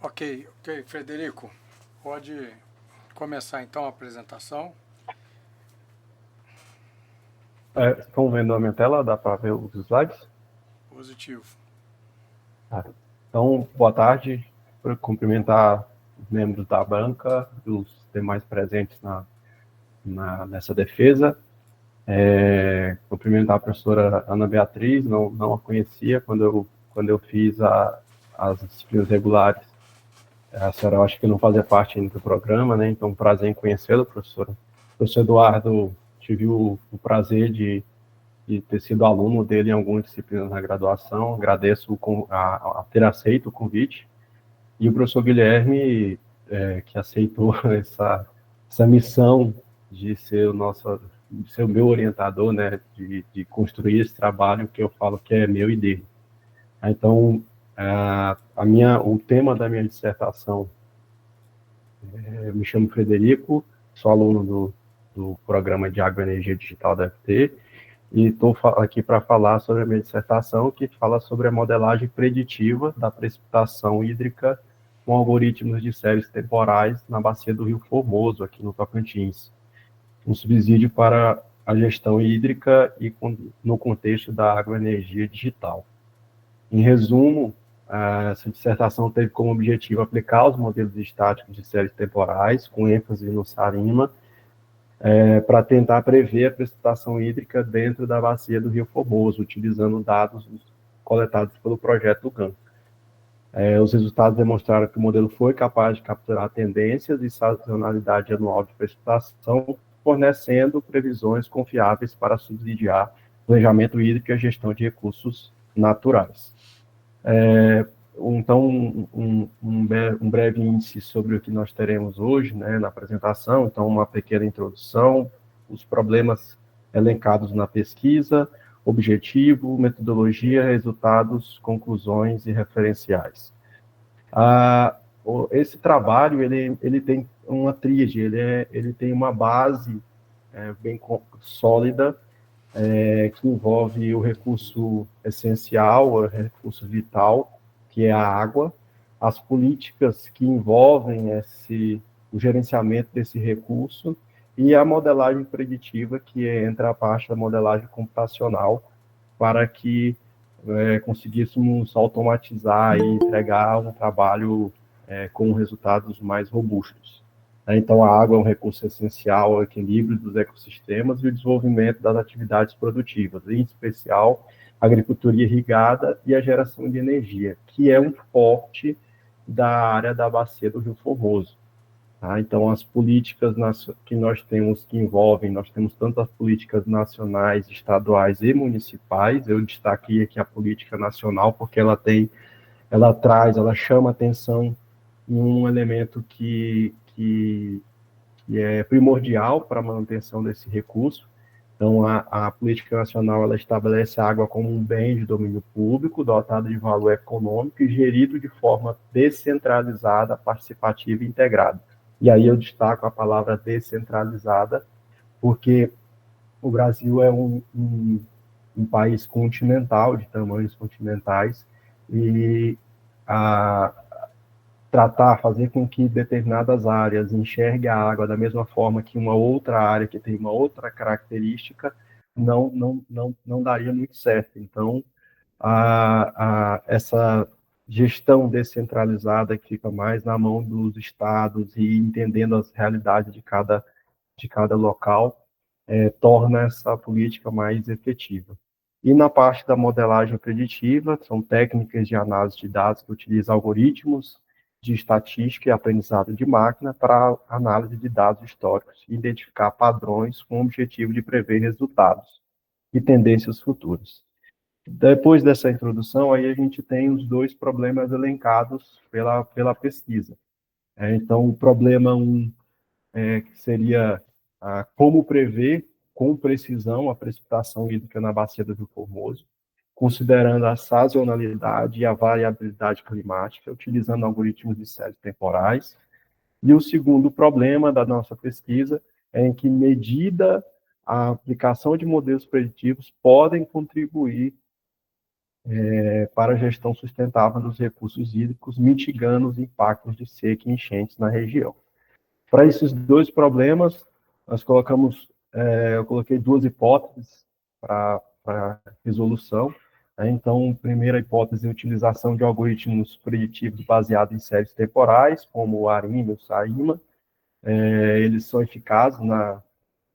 Ok, Frederico, pode começar então a apresentação. Estão vendo a minha tela? Dá para ver os slides? Positivo. Então, boa tarde. Para cumprimentar os membros da banca e os demais presentes nessa defesa. Cumprimentar a professora Ana Beatriz, não a conhecia quando eu fiz as disciplinas regulares. A senhora, eu acho que não fazia parte ainda do programa, né? Então, prazer em conhecê-la, professora. Professor Eduardo, tive o prazer de ter sido aluno dele em algumas disciplinas na graduação, agradeço a ter aceito o convite, e o professor Guilherme, que aceitou essa missão de ser o meu orientador, né, de construir esse trabalho que eu falo que é meu e dele. Então, o tema da minha dissertação, eu me chamo Frederico, sou aluno do programa de Agroenergia Digital da UFT, e estou aqui para falar sobre a minha dissertação, que fala sobre a modelagem preditiva da precipitação hídrica com algoritmos de séries temporais na bacia do Rio Formoso, aqui no Tocantins. Um subsídio para a gestão hídrica e no contexto da agroenergia digital. Em resumo, essa dissertação teve como objetivo aplicar os modelos estáticos de séries temporais, com ênfase no SARIMA, para tentar prever a precipitação hídrica dentro da bacia do Rio Formoso, utilizando dados coletados pelo projeto GAN. Os resultados demonstraram que o modelo foi capaz de capturar tendências e sazonalidade anual de precipitação, fornecendo previsões confiáveis para subsidiar planejamento hídrico e a gestão de recursos naturais. Então, um breve índice sobre o que nós teremos hoje, né, na apresentação. Então, uma pequena introdução, os problemas elencados na pesquisa, objetivo, metodologia, resultados, conclusões e referenciais. Esse trabalho, ele tem uma tríade, ele tem uma base bem sólida, que envolve o recurso essencial, o recurso vital, que é a água, as políticas que envolvem o gerenciamento desse recurso e a modelagem preditiva, que entra a parte da modelagem computacional, para que conseguíssemos automatizar e entregar um trabalho com resultados mais robustos. Então, a água é um recurso essencial ao equilíbrio dos ecossistemas e o desenvolvimento das atividades produtivas, em especial a agricultura irrigada e a geração de energia, que é um forte da área da bacia do Rio Formoso. Então, as políticas que nós temos nós temos tanto as políticas nacionais, estaduais e municipais. Eu destaquei aqui a política nacional porque ela chama atenção em um elemento que é primordial para a manutenção desse recurso. Então, a política nacional, ela estabelece a água como um bem de domínio público, dotado de valor econômico e gerido de forma descentralizada, participativa e integrada. E aí eu destaco a palavra descentralizada, porque o Brasil é um país continental, de tamanhos continentais, e fazer com que determinadas áreas enxerguem a água da mesma forma que uma outra área que tem uma outra característica, não daria muito certo. Então, essa gestão descentralizada que fica mais na mão dos estados e entendendo as realidades de cada local, torna essa política mais efetiva. E na parte da modelagem preditiva, são técnicas de análise de dados que utilizam algoritmos de estatística e aprendizado de máquina para análise de dados históricos e identificar padrões com o objetivo de prever resultados e tendências futuras. Depois dessa introdução, aí a gente tem os dois problemas elencados pela pesquisa. Então, o problema 1 que seria como prever com precisão a precipitação hídrica na bacia do Rio Formoso, considerando a sazonalidade e a variabilidade climática, utilizando algoritmos de séries temporais. E o segundo problema da nossa pesquisa é em que medida a aplicação de modelos preditivos podem contribuir para a gestão sustentável dos recursos hídricos, mitigando os impactos de seca e enchentes na região. Para esses dois problemas, nós eu coloquei duas hipóteses para resolução. Né? Então, primeira hipótese, a utilização de algoritmos preditivos baseados em séries temporais, como o ARIMA e o SAIMA. Eles são eficazes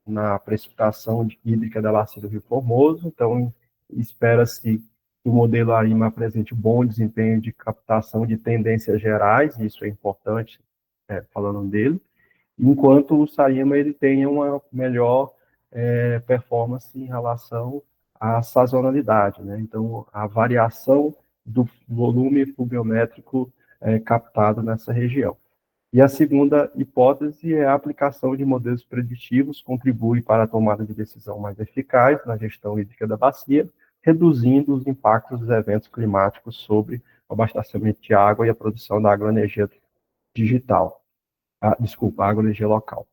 na precipitação hídrica da bacia do Rio Formoso, então espera-se que o modelo ARIMA apresente bom desempenho de captação de tendências gerais, e isso é importante, falando dele, enquanto o SAIMA ele tenha uma melhor performance em relação à sazonalidade, né? Então, a variação do volume pluviométrico captado nessa região. E a segunda hipótese é a aplicação de modelos preditivos contribui para a tomada de decisão mais eficaz na gestão hídrica da bacia, reduzindo os impactos dos eventos climáticos sobre o abastecimento de água e a produção da agroenergia digital. Agroenergia local.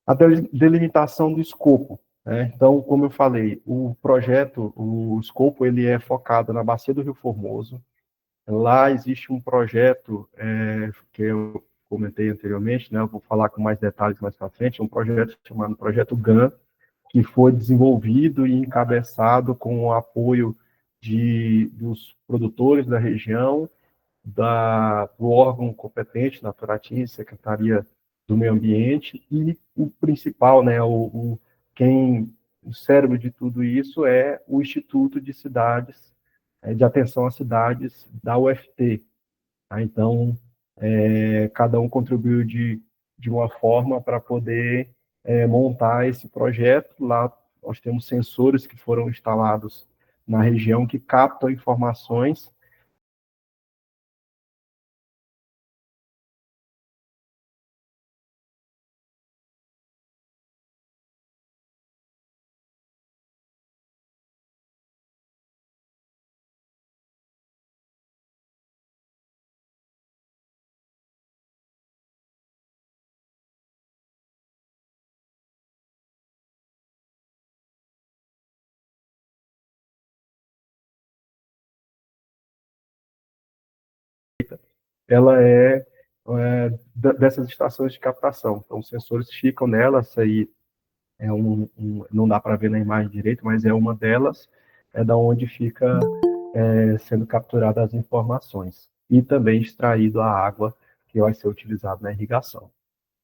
A delimitação do escopo. Né? Então, como eu falei, o projeto, o escopo, ele é focado na bacia do Rio Formoso. Lá existe um projeto que eu comentei anteriormente, né? Eu vou falar com mais detalhes mais para frente, um projeto chamado Projeto GAN, que foi desenvolvido e encabeçado com o apoio dos produtores da região, do órgão competente, na Naturatim, Secretaria do Meio Ambiente, e o principal, né, o cérebro de tudo isso é o Instituto de Cidades, de Atenção às Cidades da UFT. Tá? Então, cada um contribuiu de uma forma para poder montar esse projeto. Lá nós temos sensores que foram instalados na região que captam informações ela dessas estações de captação. Então, os sensores ficam nelas, aí não dá para ver na imagem direito, mas é uma delas, é da onde fica sendo capturadas as informações. E também extraído a água que vai ser utilizada na irrigação.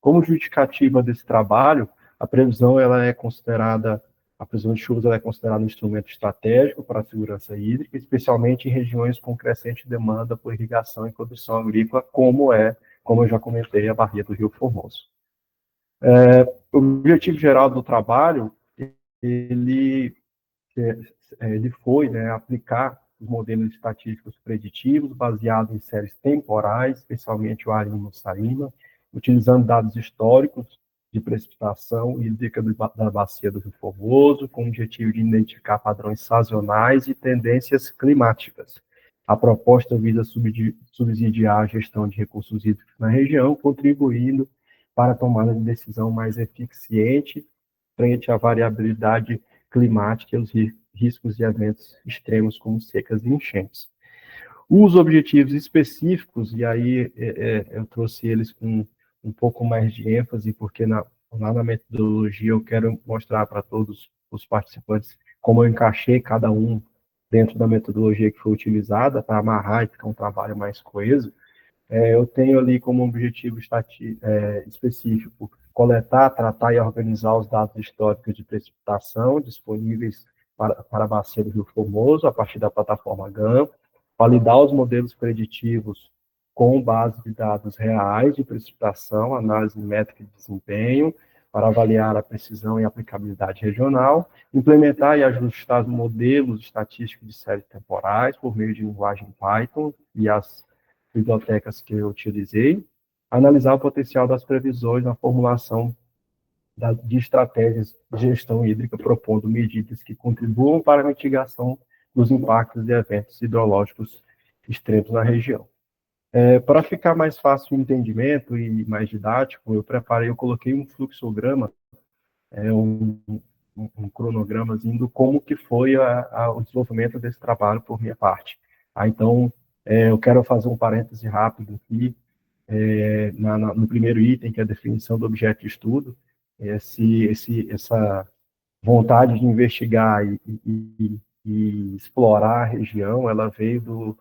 Como justificativa desse trabalho, a previsão a previsão de chuvas ela é considerada um instrumento estratégico para a segurança hídrica, especialmente em regiões com crescente demanda por irrigação e produção agrícola, como eu já comentei, a Baía do Rio Formoso. O objetivo geral do trabalho, ele, ele foi, né, aplicar os modelos estatísticos preditivos baseados em séries temporais, especialmente o ARIMA e o SAIMA, utilizando dados históricos de precipitação hídrica da bacia do Rio Formoso, com o objetivo de identificar padrões sazonais e tendências climáticas. A proposta visa subsidiar a gestão de recursos hídricos na região, contribuindo para a tomada de decisão mais eficiente frente à variabilidade climática e aos riscos de eventos extremos como secas e enchentes. Os objetivos específicos, e aí eu trouxe eles com um pouco mais de ênfase, porque lá na metodologia eu quero mostrar para todos os participantes como eu encaixei cada um dentro da metodologia que foi utilizada para amarrar e ficar um trabalho mais coeso. Eu tenho ali como objetivo específico coletar, tratar e organizar os dados históricos de precipitação disponíveis para a bacia do Rio Formoso, a partir da plataforma GAN, validar os modelos preditivos com base de dados reais de precipitação, análise métrica de desempenho, para avaliar a precisão e aplicabilidade regional, implementar e ajustar os modelos estatísticos de séries temporais por meio de linguagem Python e as bibliotecas que eu utilizei, analisar o potencial das previsões na formulação de estratégias de gestão hídrica, propondo medidas que contribuam para a mitigação dos impactos de eventos hidrológicos extremos na região. Para ficar mais fácil o entendimento e mais didático, eu coloquei um fluxograma, um cronogramazinho do como que foi o desenvolvimento desse trabalho por minha parte. Então, eu quero fazer um parêntese rápido aqui, no primeiro item, que é a definição do objeto de estudo. Essa vontade de investigar e explorar a região, ela veio do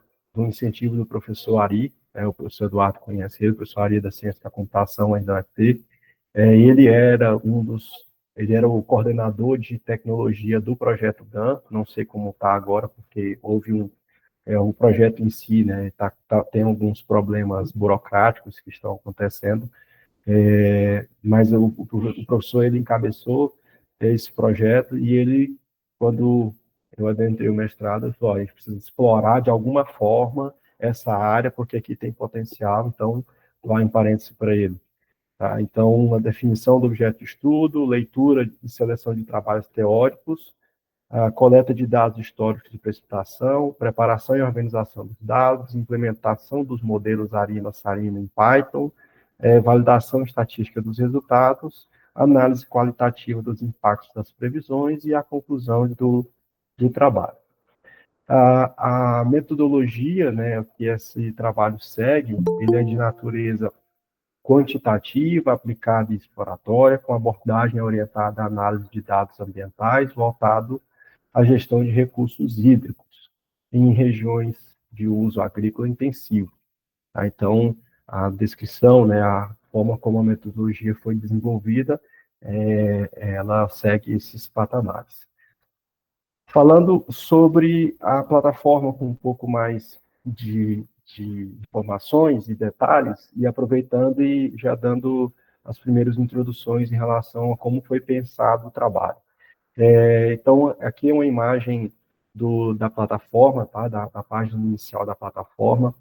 incentivo do professor Ari, o professor Eduardo conhece ele, o professor Ari da Ciência da Computação, ainda da UFT. Ele era ele era o coordenador de tecnologia do projeto GAN, não sei como está agora, porque houve o projeto em si, né, tem alguns problemas burocráticos que estão acontecendo, mas o professor, ele encabeçou esse projeto e ele, quando eu adentrei o mestrado, ele falou, a gente precisa explorar de alguma forma essa área, porque aqui tem potencial, então, lá em parênteses para ele. Tá? Então, a definição do objeto de estudo, leitura e seleção de trabalhos teóricos, a coleta de dados históricos de precipitação, preparação e organização dos dados, implementação dos modelos Arima, Sarima em Python, validação estatística dos resultados, análise qualitativa dos impactos das previsões e a conclusão do trabalho. A metodologia, né, que esse trabalho segue, ele é de natureza quantitativa, aplicada e exploratória, com abordagem orientada à análise de dados ambientais, voltado à gestão de recursos hídricos em regiões de uso agrícola intensivo. Tá? Então, a descrição, né, a forma como a metodologia foi desenvolvida, ela segue esses patamares. Falando sobre a plataforma com um pouco mais de informações e detalhes, e aproveitando e já dando as primeiras introduções em relação a como foi pensado o trabalho. Então, aqui é uma imagem da plataforma, tá? da página inicial da plataforma.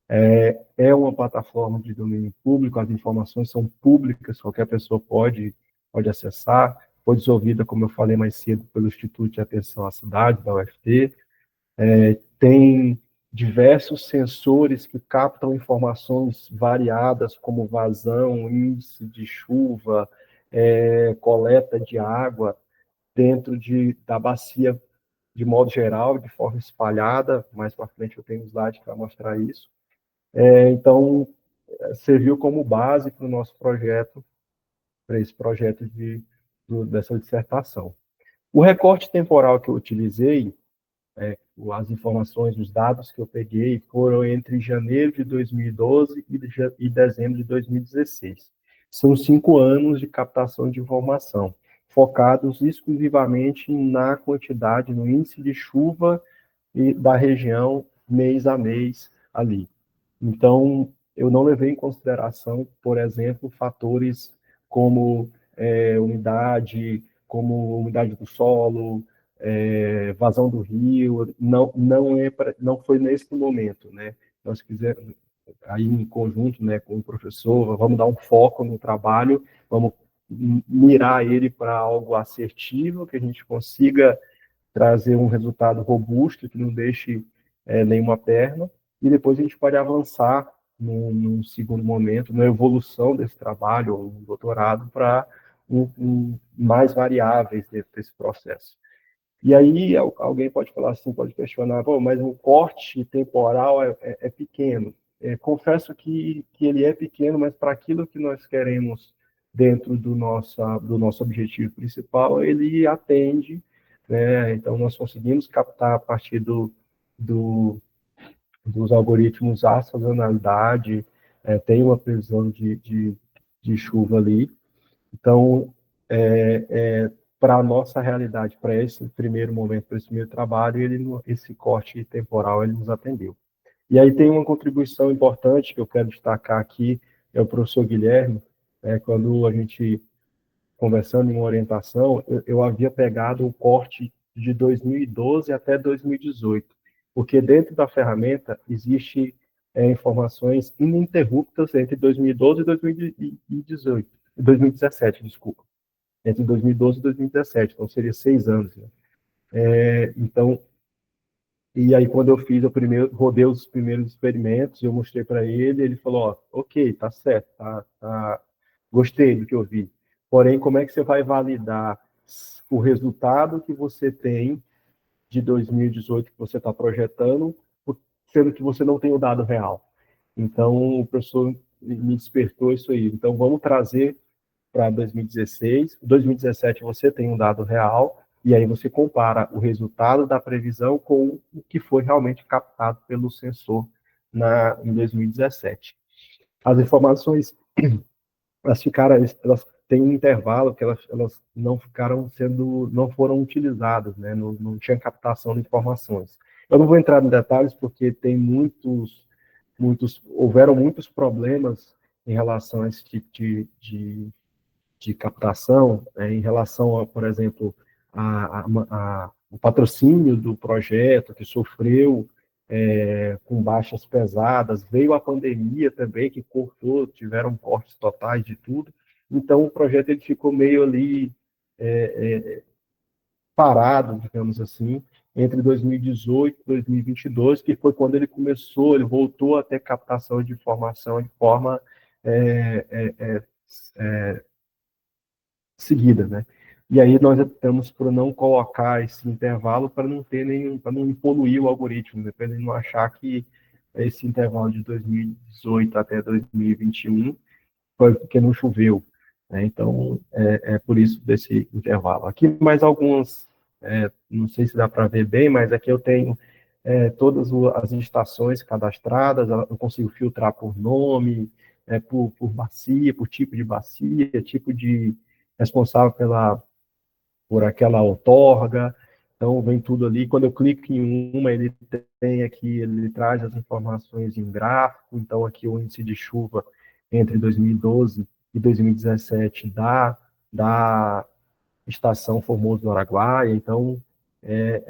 É uma plataforma de domínio público, as informações são públicas, qualquer pessoa pode acessar, foi desenvolvida, como eu falei mais cedo, pelo Instituto de Atenção à Cidade, da UFT, tem diversos sensores que captam informações variadas, como vazão, índice de chuva, coleta de água, dentro da bacia, de modo geral, de forma espalhada. Mais para frente eu tenho um slide para mostrar isso. Então, serviu como base para o nosso projeto, para esse projeto dessa dissertação. O recorte temporal que eu utilizei, as informações, os dados que eu peguei, foram entre janeiro de 2012 e dezembro de 2016. São 5 anos de captação de informação, focados exclusivamente na quantidade, no índice de chuva da região, mês a mês, ali. Então, eu não levei em consideração, por exemplo, fatores como umidade do solo, vazão do rio, não foi nesse momento, né? Nós quisemos, aí em conjunto, né, com o professor, vamos dar um foco no trabalho, vamos mirar ele para algo assertivo, que a gente consiga trazer um resultado robusto, que não deixe nenhuma perna, e depois a gente pode avançar num segundo momento, na evolução desse trabalho, ou um doutorado, para mais variáveis dentro desse processo. E aí alguém pode falar assim, pode questionar, mas o corte temporal é pequeno. Confesso que ele é pequeno, mas para aquilo que nós queremos dentro do nosso objetivo principal, ele atende, né? Então, nós conseguimos captar a partir dos algoritmos a sazonalidade, tem uma previsão de chuva ali. Então, para a nossa realidade, para esse primeiro momento, para esse primeiro trabalho, esse corte temporal ele nos atendeu. E aí tem uma contribuição importante que eu quero destacar aqui, é o professor Guilherme, quando a gente, conversando em uma orientação, eu havia pegado o corte de 2012 até 2018, porque dentro da ferramenta existe informações ininterruptas entre 2012 e 2018, 2017, desculpa. Entre 2012 e 2017, então seria 6 anos. Né? Então, e aí quando eu rodei os primeiros experimentos, eu mostrei para ele, ele falou, ok, tá certo, gostei do que eu vi. Porém, como é que você vai validar o resultado que você tem de 2018 que você está projetando, sendo que você não tem o dado real. Então, o professor me despertou isso aí. Então, vamos trazer para 2016. 2017 você tem um dado real, e aí você compara o resultado da previsão com o que foi realmente captado pelo sensor em 2017. As informações, elas têm um intervalo que elas não ficaram não foram utilizadas, né? Não tinha captação de informações. Eu não vou entrar em detalhes porque tem houveram muitos problemas em relação a esse tipo de captação, em relação a, por exemplo, o patrocínio do projeto, que sofreu com baixas pesadas, veio a pandemia também, que cortou, tiveram cortes totais de tudo, então o projeto ele ficou meio ali parado, digamos assim, entre 2018 e 2022, que foi quando ele voltou a ter captação de informação de forma é, é, é, seguida, né? E aí nós optamos por não colocar esse intervalo para não ter para não poluir o algoritmo, né? Para ele não achar que esse intervalo de 2018 até 2021 foi porque não choveu, né? Então é por isso desse intervalo. Aqui mais algumas, não sei se dá para ver bem, mas aqui eu tenho todas as estações cadastradas, eu consigo filtrar por nome, por bacia, por tipo de bacia, tipo de responsável por aquela outorga, então vem tudo ali. Quando eu clico em uma, ele tem aqui, ele traz as informações em gráfico, então aqui o índice de chuva entre 2012 e 2017 da estação Formoso do Araguaia, então é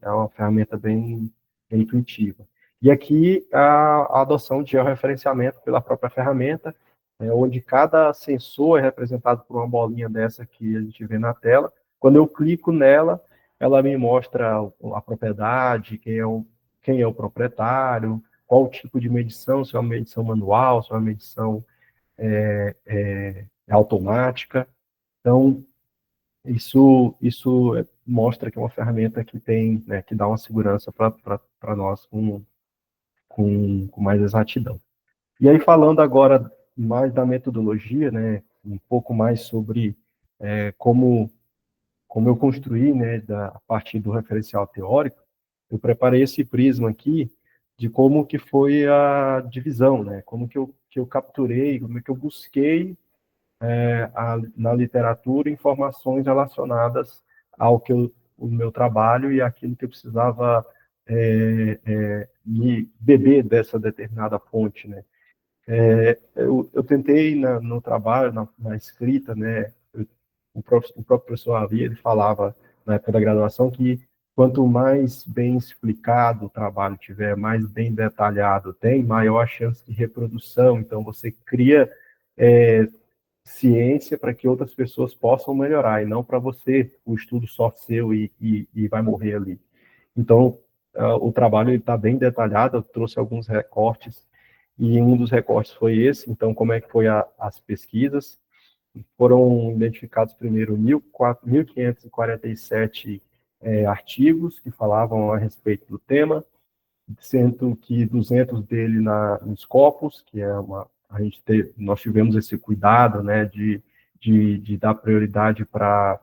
uma ferramenta bem intuitiva. E aqui a adoção de georreferenciamento pela própria ferramenta, onde cada sensor é representado por uma bolinha dessa que a gente vê na tela. Quando eu clico nela, ela me mostra a propriedade, quem é o proprietário, qual o tipo de medição, se é uma medição manual, se é uma medição automática. Então, isso mostra que é uma ferramenta que tem, né, que dá uma segurança para nós com mais exatidão. E aí, falando agora mais da metodologia, né, um pouco mais sobre como eu construí, né, a partir do referencial teórico, eu preparei esse prisma aqui de como que foi a divisão, né, como que eu capturei, como que eu busquei na literatura informações relacionadas o meu trabalho e aquilo que eu precisava me beber dessa determinada fonte, né? Eu tentei no trabalho, na escrita, né? O próprio professor Ali, ele falava na época da graduação que quanto mais bem explicado o trabalho tiver, mais bem detalhado tem, maior a chance de reprodução. Então, você cria ciência para que outras pessoas possam melhorar, e não para você, o estudo só seu e vai morrer ali. Então, o trabalho está bem detalhado, eu trouxe alguns recortes, e um dos recortes foi esse. Então, como é que foi as pesquisas? Foram identificados primeiro 1.547 artigos que falavam a respeito do tema, sendo que 200 dele nos Scopus, que é nós tivemos esse cuidado, né, de dar prioridade para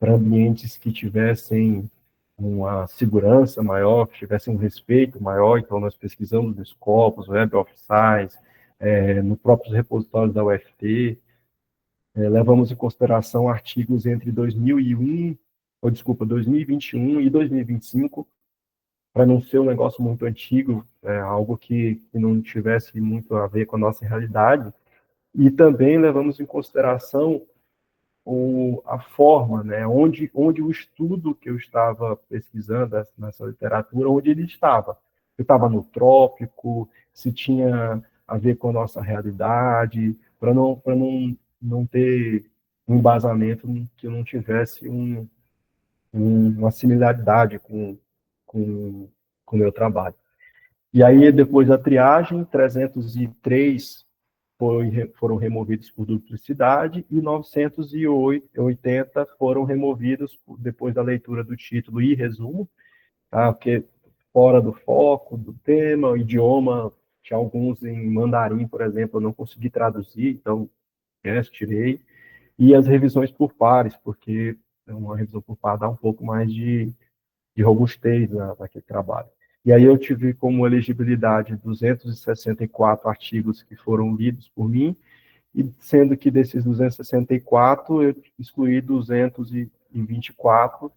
ambientes que tivessem uma segurança maior, que tivessem um respeito maior. Então nós pesquisamos nos Scopus, Web of Science, no próprios repositórios da UFT, levamos em consideração artigos entre 2001, ou desculpa, 2021 e 2025, para não ser um negócio muito antigo, algo que não tivesse muito a ver com a nossa realidade. E também levamos em consideração a forma, né, onde o estudo que eu estava pesquisando nessa literatura, onde ele estava. Eu estava no trópico, se tinha a ver com a nossa realidade, para não ter um embasamento que não tivesse uma similaridade com, com o meu trabalho. E aí, depois da triagem, 303 foram removidos por duplicidade e 980 foram removidos depois da leitura do título e resumo, tá? Porque fora do foco, do tema, o idioma, tinha alguns em mandarim, por exemplo, eu não consegui traduzir, então tirei. E as revisões por pares, porque uma revisão por par dá um pouco mais de robustez naquele trabalho. E aí eu tive como elegibilidade 264 artigos que foram lidos por mim, e sendo que desses 264, eu excluí 224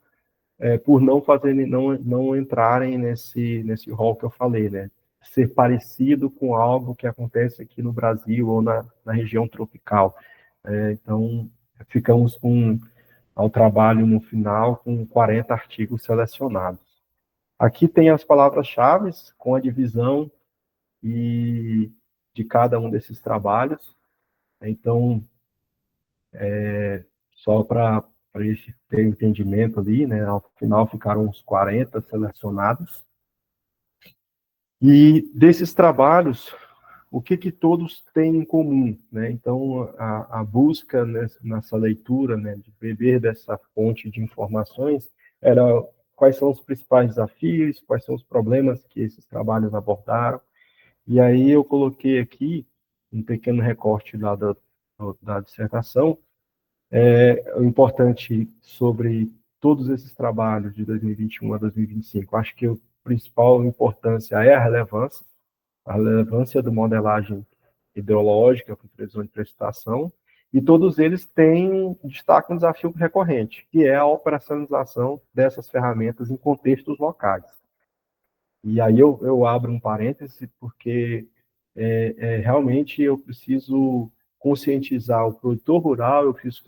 por não entrarem nesse rol que eu falei, né? Ser parecido com algo que acontece aqui no Brasil ou na região tropical. Então, ficamos ao trabalho no final com 40 artigos selecionados. Aqui tem as palavras-chave com a divisão de cada um desses trabalhos. Então, só para gente ter entendimento ali, né, ao final ficaram uns 40 selecionados. E desses trabalhos, o que todos têm em comum, né? Então, a busca nessa leitura, né, de beber dessa fonte de informações, era quais são os principais desafios, quais são os problemas que esses trabalhos abordaram. E aí eu coloquei aqui um pequeno recorte lá da dissertação, o importante sobre todos esses trabalhos de 2021 a 2025. Acho que a principal importância é a relevância da modelagem hidrológica com previsão de precipitação, e todos eles destacam um desafio recorrente, que é a operacionalização dessas ferramentas em contextos locais. E aí eu abro um parêntese, porque realmente eu preciso conscientizar o produtor rural, eu preciso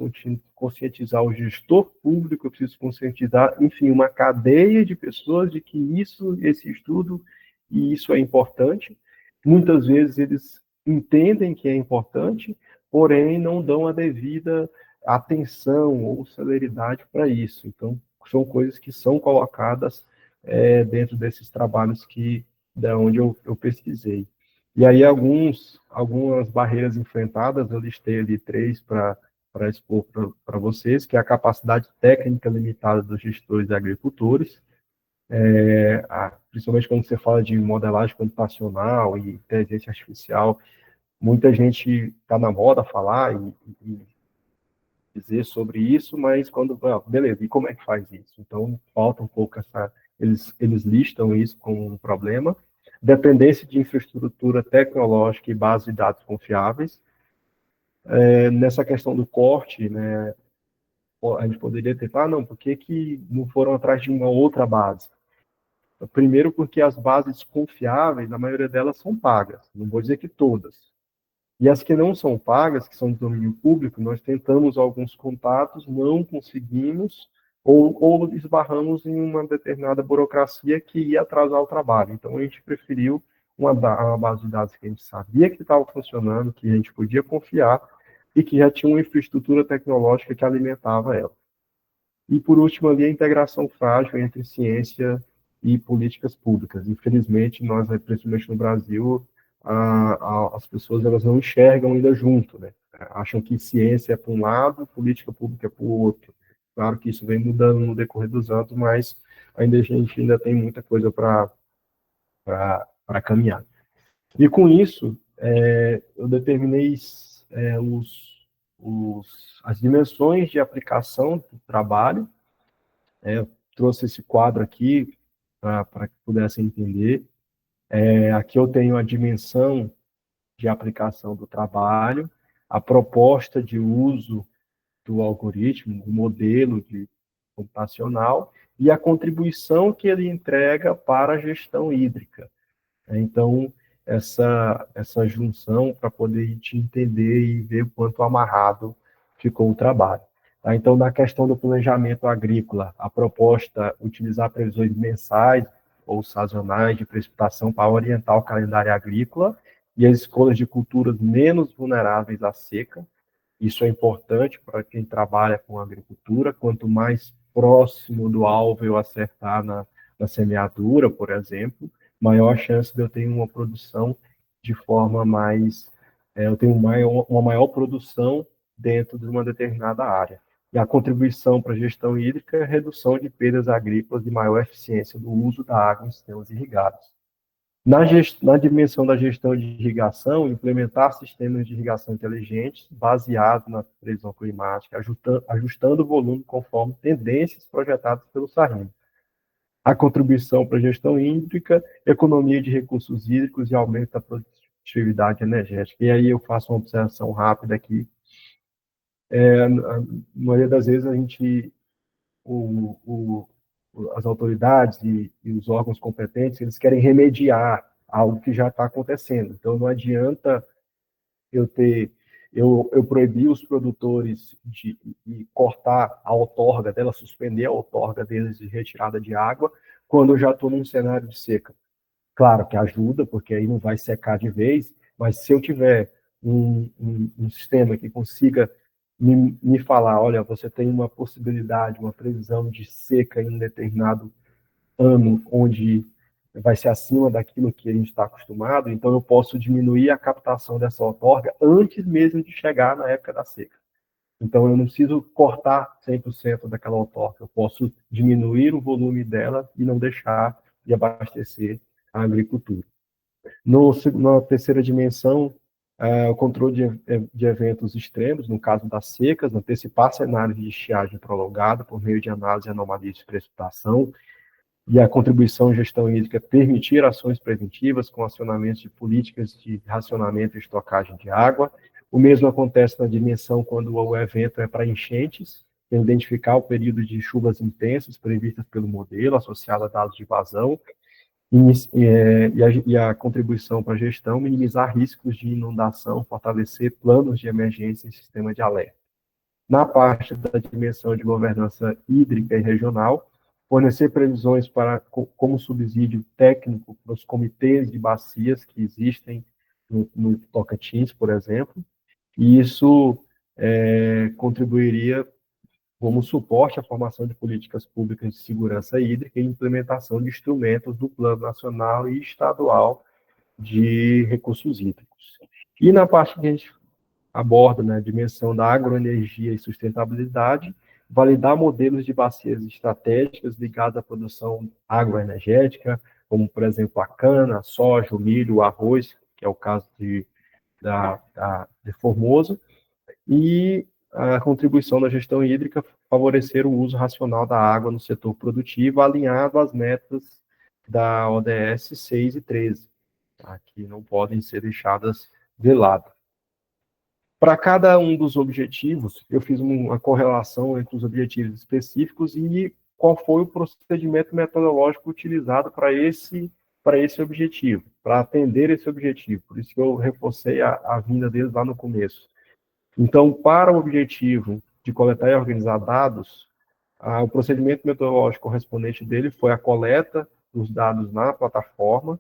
conscientizar o gestor público, eu preciso conscientizar, enfim, uma cadeia de pessoas de que esse estudo, e isso é importante. Muitas vezes eles entendem que é importante, porém não dão a devida atenção ou celeridade para isso. Então, são coisas que são colocadas dentro desses trabalhos da onde eu pesquisei. E aí algumas barreiras enfrentadas, eu listei ali 3 para expor para vocês, que é a capacidade técnica limitada dos gestores e agricultores, principalmente quando você fala de modelagem computacional e inteligência artificial, muita gente está na moda falar e dizer sobre isso, mas beleza, e como é que faz isso? Então, falta um pouco eles listam isso como um problema. Dependência de infraestrutura tecnológica e base de dados confiáveis. Nessa questão do corte, né, a gente poderia ter falado, não, por que não foram atrás de uma outra base? Primeiro, porque as bases confiáveis, a maioria delas são pagas, não vou dizer que todas. E as que não são pagas, que são de domínio público, nós tentamos alguns contatos, não conseguimos, ou esbarramos em uma determinada burocracia que ia atrasar o trabalho. Então, a gente preferiu uma base de dados que a gente sabia que estava funcionando, que a gente podia confiar, e que já tinha uma infraestrutura tecnológica que alimentava ela. E, por último, ali, a integração frágil entre ciência e políticas públicas. Infelizmente, nós, principalmente no Brasil, as pessoas elas não enxergam ainda junto, né? Acham que ciência é para um lado, política pública é para o outro. Claro que isso vem mudando no decorrer dos anos, mas a gente ainda tem muita coisa para caminhar. E com isso, eu determinei as dimensões de aplicação do trabalho. Eu trouxe esse quadro aqui para que pudessem entender. Aqui eu tenho a dimensão de aplicação do trabalho, a proposta de uso do algoritmo, do modelo computacional e a contribuição que ele entrega para a gestão hídrica. Então, essa junção para poder te entender e ver o quanto amarrado ficou o trabalho. Tá? Então, na questão do planejamento agrícola, a proposta utilizar previsões mensais ou sazonais de precipitação para orientar o calendário agrícola e as escolhas de culturas menos vulneráveis à seca. Isso é importante para quem trabalha com agricultura. Quanto mais próximo do alvo eu acertar na semeadura, por exemplo, maior a chance de eu ter uma produção de forma mais eu tenho uma maior produção dentro de uma determinada área. E a contribuição para a gestão hídrica é a redução de perdas agrícolas e maior eficiência do uso da água em sistemas irrigados. Na dimensão da gestão de irrigação, implementar sistemas de irrigação inteligentes baseados na previsão climática, ajustando o volume conforme tendências projetadas pelo SARIM. A contribuição para a gestão hídrica, economia de recursos hídricos e aumento da produtividade energética. E aí eu faço uma observação rápida aqui. Na maioria das vezes, as autoridades e os órgãos competentes, eles querem remediar algo que já está acontecendo. Então, não adianta eu proibir os produtores de cortar a outorga dela, suspender a outorga deles de retirada de água, quando eu já estou num cenário de seca. Claro que ajuda, porque aí não vai secar de vez, mas se eu tiver um sistema que consiga me falar, olha, você tem uma possibilidade, uma previsão de seca em um determinado ano, onde vai ser acima daquilo que a gente está acostumado, então eu posso diminuir a captação dessa outorga antes mesmo de chegar na época da seca. Então eu não preciso cortar 100% daquela outorga, eu posso diminuir o volume dela e não deixar de abastecer a agricultura. Na terceira dimensão, o controle de eventos extremos, no caso das secas, antecipar cenários de estiagem prolongada por meio de análise de anomalias de precipitação, e a contribuição em gestão hídrica permitir ações preventivas com acionamento de políticas de racionamento e estocagem de água. O mesmo acontece na dimensão quando o evento é para enchentes, identificar o período de chuvas intensas previstas pelo modelo, associado a dados de vazão, e a contribuição para a gestão, minimizar riscos de inundação, fortalecer planos de emergência e sistema de alerta. Na parte da dimensão de governança hídrica e regional, fornecer previsões como subsídio técnico para os comitês de bacias que existem no Tocantins, por exemplo, e isso contribuiria como suporte à formação de políticas públicas de segurança hídrica e implementação de instrumentos do Plano Nacional e Estadual de Recursos Hídricos. E na parte que a gente aborda, né, a dimensão da agroenergia e sustentabilidade, validar modelos de bacias estratégicas ligadas à produção agroenergética, como, por exemplo, a cana, a soja, o milho, o arroz, que é o caso de Formoso, e a contribuição da gestão hídrica favorecer o uso racional da água no setor produtivo, alinhado às metas da ODS 6 e 13, tá, que não podem ser deixadas de lado. Para cada um dos objetivos, eu fiz uma correlação entre os objetivos específicos e qual foi o procedimento metodológico utilizado para esse objetivo, para atender esse objetivo. Por isso que eu reforcei a vinda deles lá no começo. Então, para o objetivo de coletar e organizar dados, o procedimento metodológico correspondente dele foi a coleta dos dados na plataforma,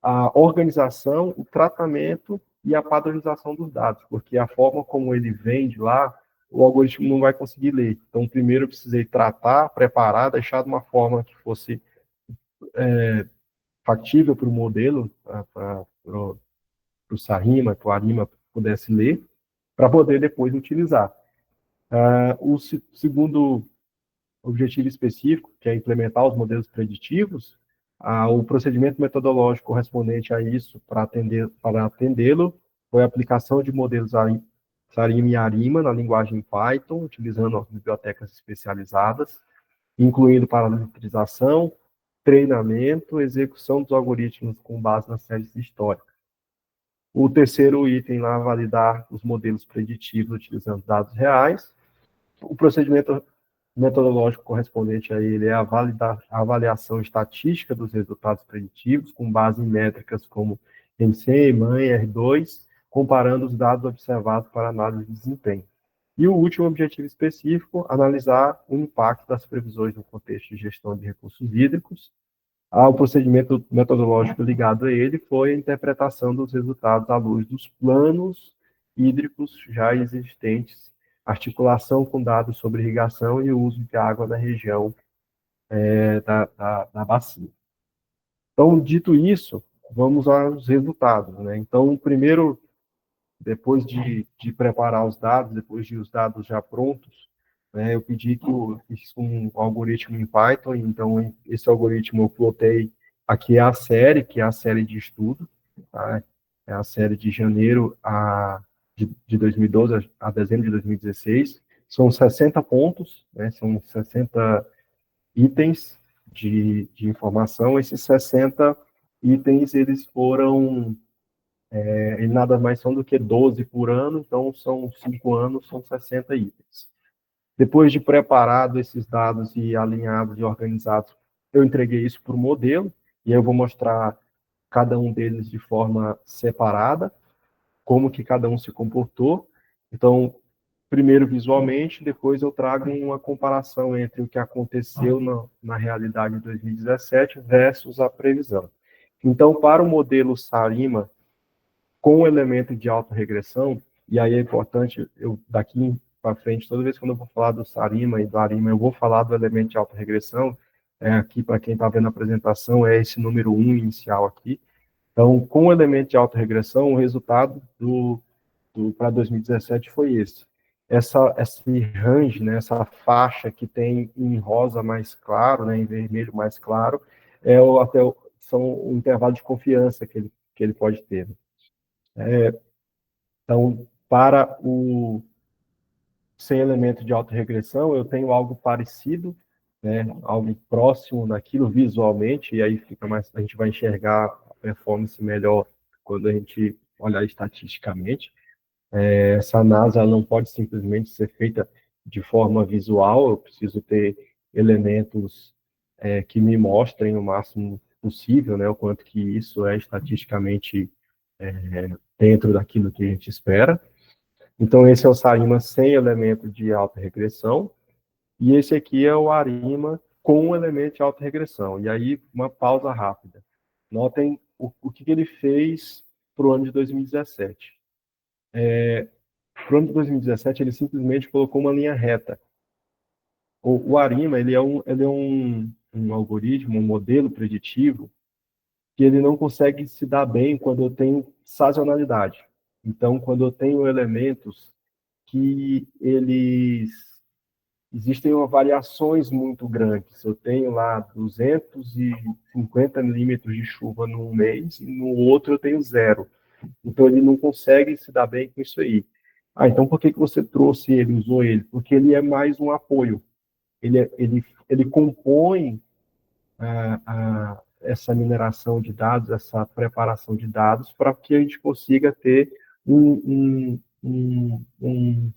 a organização, o tratamento e a padronização dos dados, porque a forma como ele vem de lá, o algoritmo não vai conseguir ler. Então, primeiro eu precisei tratar, preparar, deixar de uma forma que fosse factível para o modelo, para o Sarima, que o Arima pudesse ler, para poder depois utilizar. O segundo objetivo específico, que é implementar os modelos preditivos, o procedimento metodológico correspondente a isso, para atendê-lo, foi a aplicação de modelos Sarim e Arima na linguagem Python, utilizando as bibliotecas especializadas, incluindo parametrização, treinamento, execução dos algoritmos com base nas séries históricas. O terceiro item lá, validar os modelos preditivos utilizando dados reais. O procedimento metodológico correspondente a ele é a avaliação estatística dos resultados preditivos, com base em métricas como M100, MAN e R2, comparando os dados observados para análise de desempenho. E o último objetivo específico, analisar o impacto das previsões no contexto de gestão de recursos hídricos. O procedimento metodológico ligado a ele foi a interpretação dos resultados à luz dos planos hídricos já existentes, articulação com dados sobre irrigação e o uso de água na região da bacia. Então, dito isso, vamos aos resultados, né? Então, o primeiro depois de preparar os dados, depois de os dados já prontos, né, eu pedi que eu fiz um algoritmo em Python, então esse algoritmo eu plotei, aqui é a série, que é a série de estudo, tá? É a série de janeiro de 2012 a dezembro de 2016, são 60 pontos, né, são 60 itens de informação, esses 60 itens, eles foram e nada mais são do que 12 por ano, então são 5 anos, são 60 itens. Depois de preparado esses dados e alinhados e organizados, eu entreguei isso para o modelo, e aí eu vou mostrar cada um deles de forma separada, como que cada um se comportou. Então, primeiro visualmente, depois eu trago uma comparação entre o que aconteceu na realidade de 2017 versus a previsão. Então, para o modelo Sarima, com o elemento de autorregressão, e aí é importante, eu daqui para frente, toda vez que eu vou falar do Sarima e do Arima, eu vou falar do elemento de autorregressão, aqui para quem está vendo a apresentação, é esse número 1 inicial aqui. Então, com o elemento de autorregressão, o resultado para 2017 foi esse. Esse range, né, essa faixa que tem em rosa mais claro, né, em vermelho mais claro, são o intervalo de confiança que ele pode ter. Então, para o sem elemento de autorregressão, eu tenho algo parecido, né, algo próximo daquilo visualmente, e aí a gente vai enxergar a performance melhor quando a gente olhar estatisticamente. Essa análise ela não pode simplesmente ser feita de forma visual, eu preciso ter elementos que me mostrem o máximo possível, né, o quanto que isso é estatisticamente dentro daquilo que a gente espera. Então, esse é o Sarima sem elemento de alta regressão, e esse aqui é o Arima com um elemento de alta regressão. E aí, uma pausa rápida. Notem o que ele fez para o ano de 2017. Para o ano de 2017, ele simplesmente colocou uma linha reta. O Arima, ele é um algoritmo, um modelo preditivo, que ele não consegue se dar bem quando eu tenho sazonalidade. Então, quando eu tenho elementos que eles existem variações muito grandes. Eu tenho lá 250 milímetros de chuva num mês e no outro eu tenho zero. Então ele não consegue se dar bem com isso aí. Ah, então por que você trouxe ele, usou ele? Porque ele é mais um apoio. Ele compõe essa mineração de dados, essa preparação de dados, para que a gente consiga ter um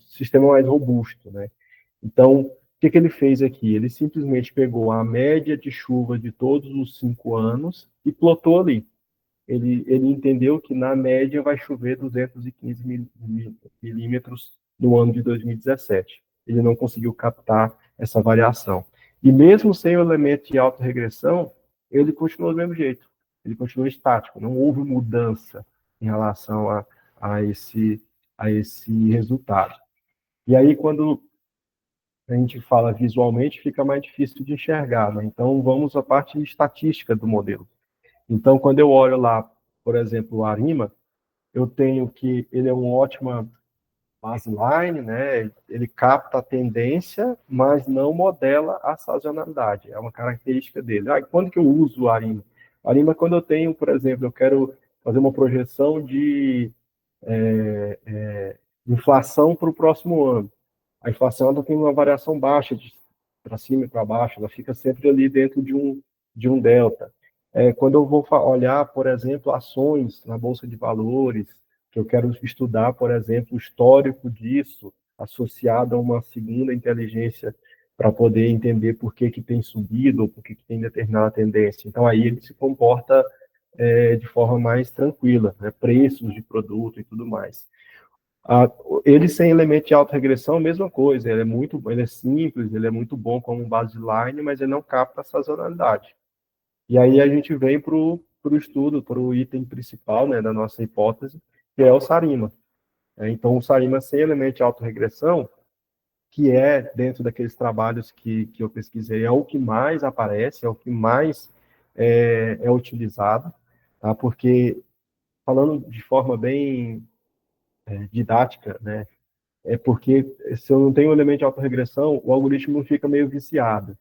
sistema mais robusto, né? Então, o que ele fez aqui? Ele simplesmente pegou a média de chuva de todos os 5 anos e plotou ali. Ele entendeu que, na média, vai chover 215 milímetros no ano de 2017. Ele não conseguiu captar essa variação. E mesmo sem o elemento de autorregressão, ele continuou do mesmo jeito. Ele continuou estático, não houve mudança em relação a esse resultado. E aí, quando a gente fala visualmente, fica mais difícil de enxergar, né? Então, vamos à parte estatística do modelo. Então, quando eu olho lá, por exemplo, o Arima, eu tenho que ele é uma ótima baseline, né? Ele capta a tendência, mas não modela a sazonalidade. É uma característica dele. Quando que eu uso o Arima? O Arima, quando eu tenho, por exemplo, eu quero fazer uma projeção de inflação para o próximo ano. A inflação ela tem uma variação baixa, para cima e para baixo, ela fica sempre ali dentro de um delta. Quando eu vou olhar, por exemplo, ações na Bolsa de Valores, que eu quero estudar, por exemplo, o histórico disso, associado a uma segunda inteligência para poder entender por que tem subido ou por que tem determinada tendência. Então, aí ele se comporta de forma mais tranquila, né? Preços de produto e tudo mais. Ele sem elemento de autorregressão, mesma coisa, ele é simples, ele é muito bom como baseline, mas ele não capta a sazonalidade. E aí a gente vem para o estudo, para o item principal, né, da nossa hipótese, que é o Sarima. Então, o Sarima sem elemento de autorregressão, que é, dentro daqueles trabalhos que eu pesquisei, é o que mais aparece, é o que mais é utilizado, tá? Porque, falando de forma bem didática, né? É porque se eu não tenho um elemento de autorregressão, o algoritmo fica meio viciado,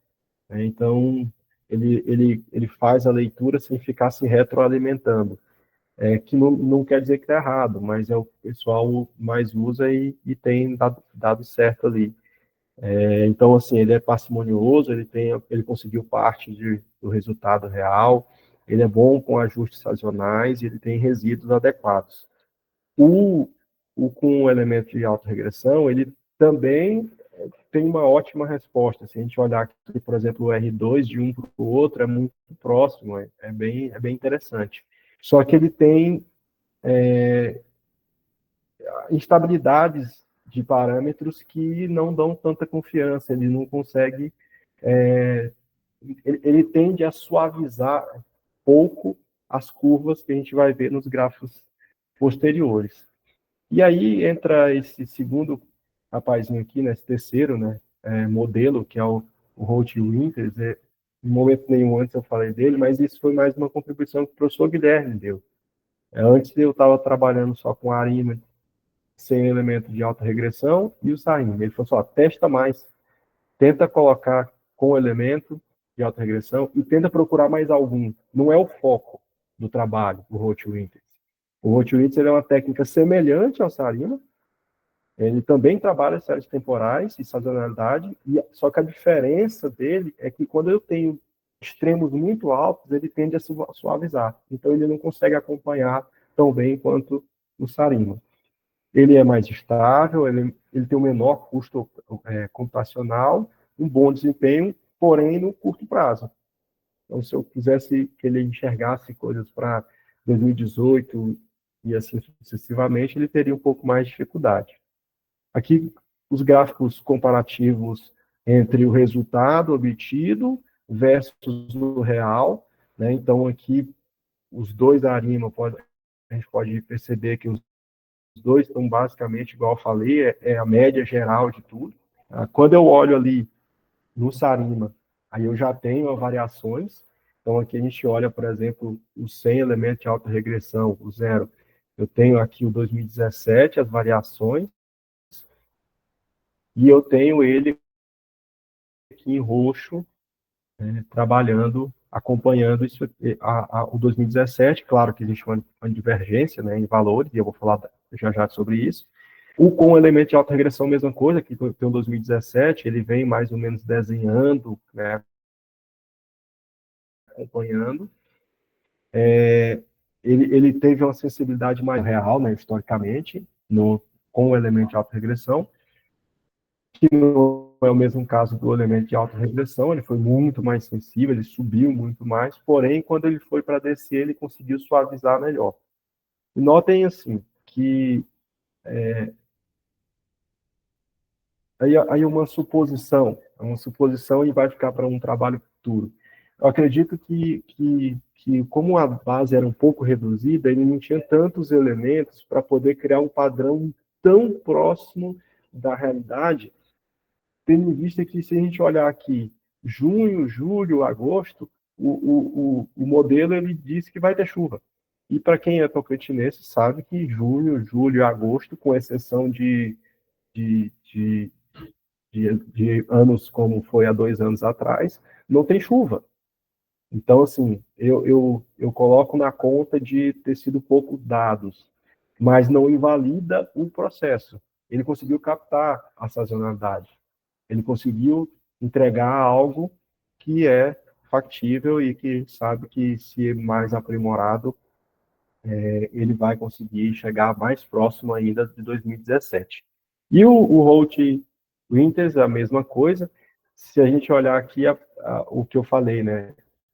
né? Então, ele faz a leitura sem ficar se retroalimentando. Que não quer dizer que está errado, mas é o pessoal mais usa e tem dado certo ali. Então, assim, ele é parcimonioso, ele conseguiu parte do resultado real, ele é bom com ajustes sazonais e ele tem resíduos adequados. O, o com o elemento de autorregressão, ele também tem uma ótima resposta. Se a gente olhar aqui, por exemplo, o R2 de um para o outro é muito próximo, é bem interessante. Só que ele tem instabilidades de parâmetros que não dão tanta confiança, ele não consegue, ele tende a suavizar pouco as curvas que a gente vai ver nos gráficos posteriores. E aí entra esse segundo rapazinho aqui, né, esse terceiro, né, modelo, que é o Holt Winters. Em momento nenhum antes eu falei dele, mas isso foi mais uma contribuição que o professor Guilherme deu. Antes eu estava trabalhando só com a ARIMA, sem elemento de alta regressão, e o SAIM. Ele falou só, testa mais, tenta colocar com elemento de alta regressão e tenta procurar mais algum. Não é o foco do trabalho, o Holt Winters. O Holt Winters é uma técnica semelhante ao Sarima, ele também trabalha séries temporais e sazonalidade, só que a diferença dele é que quando eu tenho extremos muito altos, ele tende a suavizar. Então ele não consegue acompanhar tão bem quanto o Sarima. Ele é mais estável, ele tem um menor custo computacional, um bom desempenho, porém no curto prazo. Então, se eu quisesse que ele enxergasse coisas para 2018 e assim sucessivamente, ele teria um pouco mais de dificuldade. Aqui, os gráficos comparativos entre o resultado obtido versus o real, né? Então, aqui, os dois ARIMA, a gente pode perceber que os dois estão basicamente, igual eu falei, é a média geral de tudo. Quando eu olho ali no Sarima, aí eu já tenho variações. Então, aqui a gente olha, por exemplo, os 100 elementos de alta regressão, o zero. Eu tenho aqui o 2017, as variações, e eu tenho ele aqui em roxo, trabalhando, acompanhando isso, o 2017. Claro que existe uma divergência, né, em valores, e eu vou falar já sobre isso. O com elemento de alta regressão, mesma coisa, que tem o 2017, ele vem mais ou menos desenhando, né, acompanhando. Ele teve uma sensibilidade mais real, né, historicamente, com o elemento de alta regressão, que não é o mesmo caso do elemento de alta regressão, ele foi muito mais sensível, ele subiu muito mais, porém, quando ele foi para descer, ele conseguiu suavizar melhor. E notem, assim, que aí uma suposição e vai ficar para um trabalho futuro. Eu acredito que como a base era um pouco reduzida, ele não tinha tantos elementos para poder criar um padrão tão próximo da realidade, tendo em vista que, se a gente olhar aqui, junho, julho, agosto, o modelo ele diz que vai ter chuva. E para quem é tocantinense sabe que junho, julho e agosto, com exceção de, de de anos como foi há 2 anos atrás, não tem chuva. Então, assim, eu coloco na conta de ter sido poucos dados, mas não invalida o processo. Ele conseguiu captar a sazonalidade. Ele conseguiu entregar algo que é factível e que sabe que, se mais aprimorado, ele vai conseguir chegar mais próximo ainda de 2017. E o Holt Winters, a mesma coisa. Se a gente olhar aqui o que eu falei, né?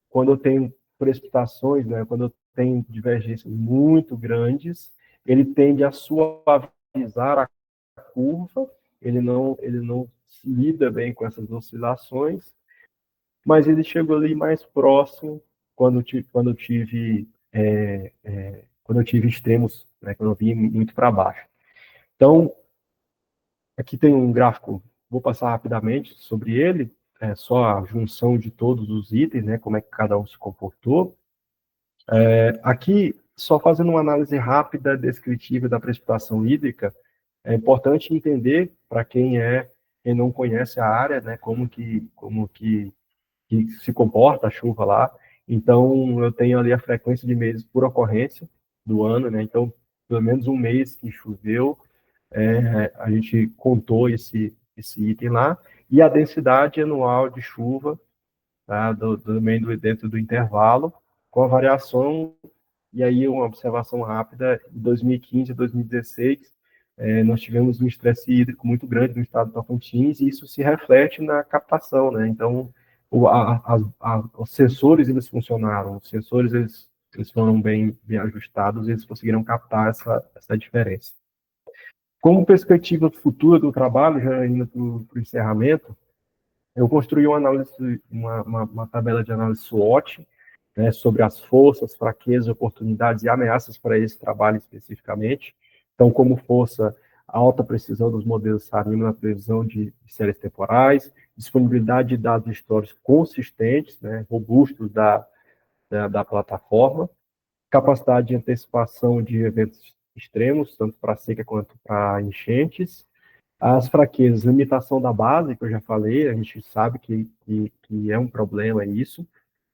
Quando eu tenho precipitações, né? Quando eu tenho divergências muito grandes, ele tende a suavizar a curva, ele não lida bem com essas oscilações, mas ele chegou ali mais próximo quando eu tive extremos, né, quando eu vim muito para baixo. Então, aqui tem um gráfico, vou passar rapidamente sobre ele, só a junção de todos os itens, né, como é que cada um se comportou. Aqui só fazendo uma análise rápida, descritiva da precipitação hídrica, é importante entender, para quem não conhece a área, né, que se comporta a chuva lá. Então, eu tenho ali a frequência de meses por ocorrência do ano, né? Então, pelo menos um mês que choveu, a gente contou esse item lá, e a densidade anual de chuva, tá? Dentro do intervalo, com a variação, e aí uma observação rápida, em 2015 e 2016, nós tivemos um estresse hídrico muito grande no estado do Tocantins, e isso se reflete na captação, né? Então, os sensores, eles funcionaram, os sensores, eles foram bem ajustados, e eles conseguiram captar essa diferença. Como perspectiva futura do trabalho, já indo para o encerramento, eu construí uma tabela de análise SWOT, né, sobre as forças, fraquezas, oportunidades e ameaças para esse trabalho especificamente. Então, como força, a alta precisão dos modelos SARIMA na previsão de séries temporais, disponibilidade de dados históricos consistentes, né, robustos da plataforma, capacidade de antecipação de eventos extremos, tanto para seca quanto para enchentes. As fraquezas, limitação da base, que eu já falei, a gente sabe que é um problema isso.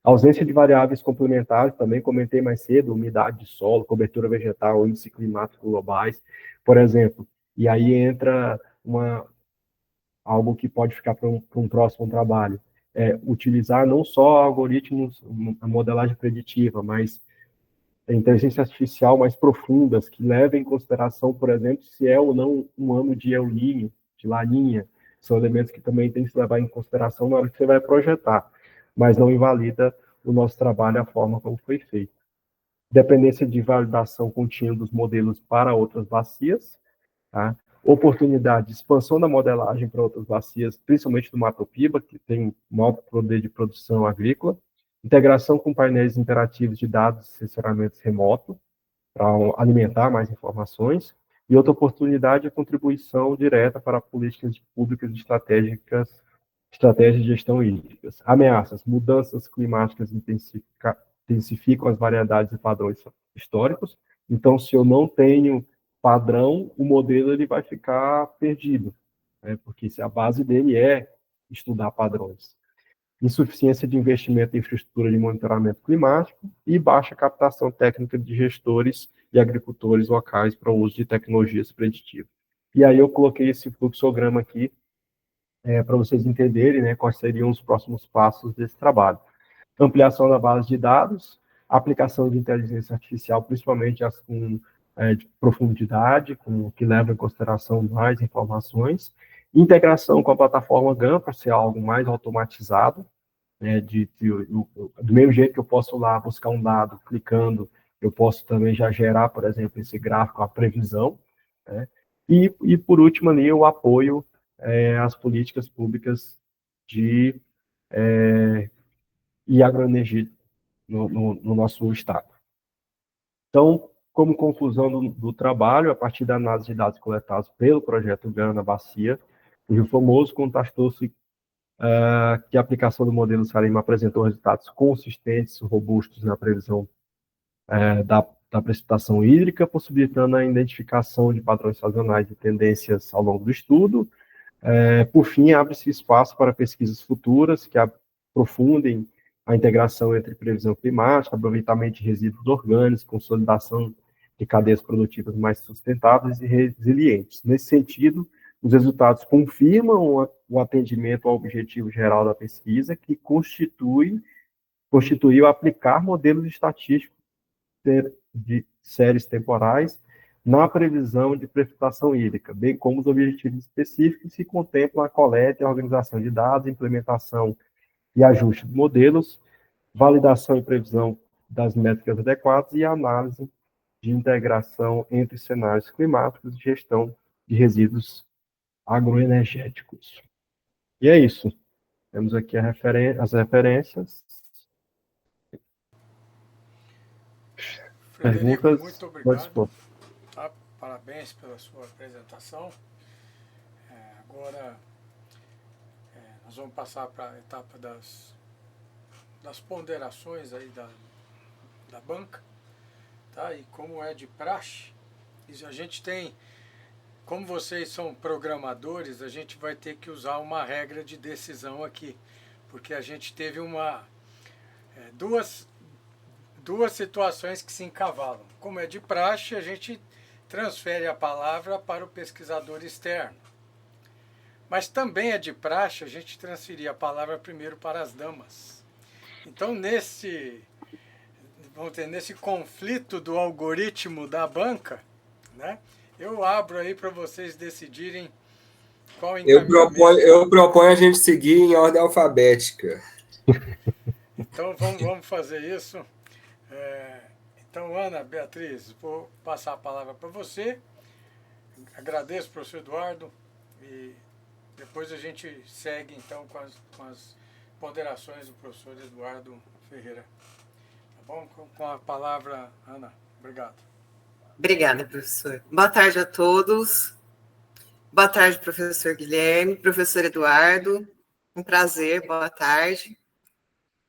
Ausência de variáveis complementares, também comentei mais cedo, umidade de solo, cobertura vegetal, índice climático globais, por exemplo. E aí entra algo que pode ficar para um próximo trabalho. Utilizar não só algoritmos, a modelagem preditiva, mas inteligência artificial mais profundas, que levem em consideração, por exemplo, se é ou não um ano de El Niño, de Laninha, são elementos que também tem que se levar em consideração na hora que você vai projetar, mas não invalida o nosso trabalho, a forma como foi feito. Dependência de validação contínua dos modelos para outras bacias, tá? Oportunidade de expansão da modelagem para outras bacias, principalmente do Mato Piba, que tem um alto poder de produção agrícola, integração com painéis interativos de dados e sensoramento remoto, para alimentar mais informações, e outra oportunidade é contribuição direta para políticas públicas estratégias de gestão hídricas. Ameaças, mudanças climáticas intensificam as variedades e padrões históricos, então se eu não tenho padrão, o modelo ele vai ficar perdido, né? Porque se a base dele é estudar padrões. Insuficiência de investimento em infraestrutura de monitoramento climático e baixa captação técnica de gestores e agricultores locais para o uso de tecnologias preditivas. E aí eu coloquei esse fluxograma aqui para vocês entenderem, né, quais seriam os próximos passos desse trabalho. Ampliação da base de dados, aplicação de inteligência artificial, principalmente as com de profundidade, que leva em consideração mais informações, integração com a plataforma GAN para ser algo mais automatizado, né, do mesmo jeito que eu posso lá buscar um dado clicando, eu posso também já gerar, por exemplo, esse gráfico, a previsão, né? E por último ali, o apoio às políticas públicas de e agroenergia no nosso estado. Então, como conclusão do trabalho, a partir da análise de dados coletados pelo projeto GAN na Bacia, o Rio Formoso constatou-se que a aplicação do modelo Salim apresentou resultados consistentes, robustos na previsão da precipitação hídrica, possibilitando a identificação de padrões sazonais e tendências ao longo do estudo. Por fim, abre-se espaço para pesquisas futuras que aprofundem a integração entre previsão climática, aproveitamento de resíduos orgânicos, consolidação de cadeias produtivas mais sustentáveis e resilientes. Nesse sentido, os resultados confirmam o atendimento ao objetivo geral da pesquisa, que constituiu aplicar modelos estatísticos de séries temporais na previsão de precipitação hídrica, bem como os objetivos específicos que contemplam a coleta e a organização de dados, implementação e ajuste de modelos, validação e previsão das métricas adequadas e análise de integração entre cenários climáticos e gestão de resíduos agroenergéticos. E é isso. Temos aqui as referências. Frederico, Perguntas? muito Pode obrigado. expor. Tá? Parabéns pela sua apresentação. Agora nós vamos passar para a etapa das ponderações aí da banca. tá? E como é de praxe, a gente tem, como vocês são programadores, a gente vai ter que usar uma regra de decisão aqui, porque a gente teve duas situações que se encavalam. Como é de praxe, a gente transfere a palavra para o pesquisador externo. Mas também é de praxe a gente transferir a palavra primeiro para as damas. Então, nesse conflito do algoritmo da banca, né, eu abro aí para vocês decidirem qual encaminhamento. Eu proponho a gente seguir em ordem alfabética. Então, vamos fazer isso. Então, Ana Beatriz, vou passar a palavra para você. Agradeço, professor Eduardo, e depois a gente segue, então, com as ponderações do professor Eduardo Ferreira. Tá bom? Com a palavra, Ana. Obrigado. Obrigada, professor. Boa tarde a todos. Boa tarde, professor Guilherme, professor Eduardo. Um prazer, boa tarde.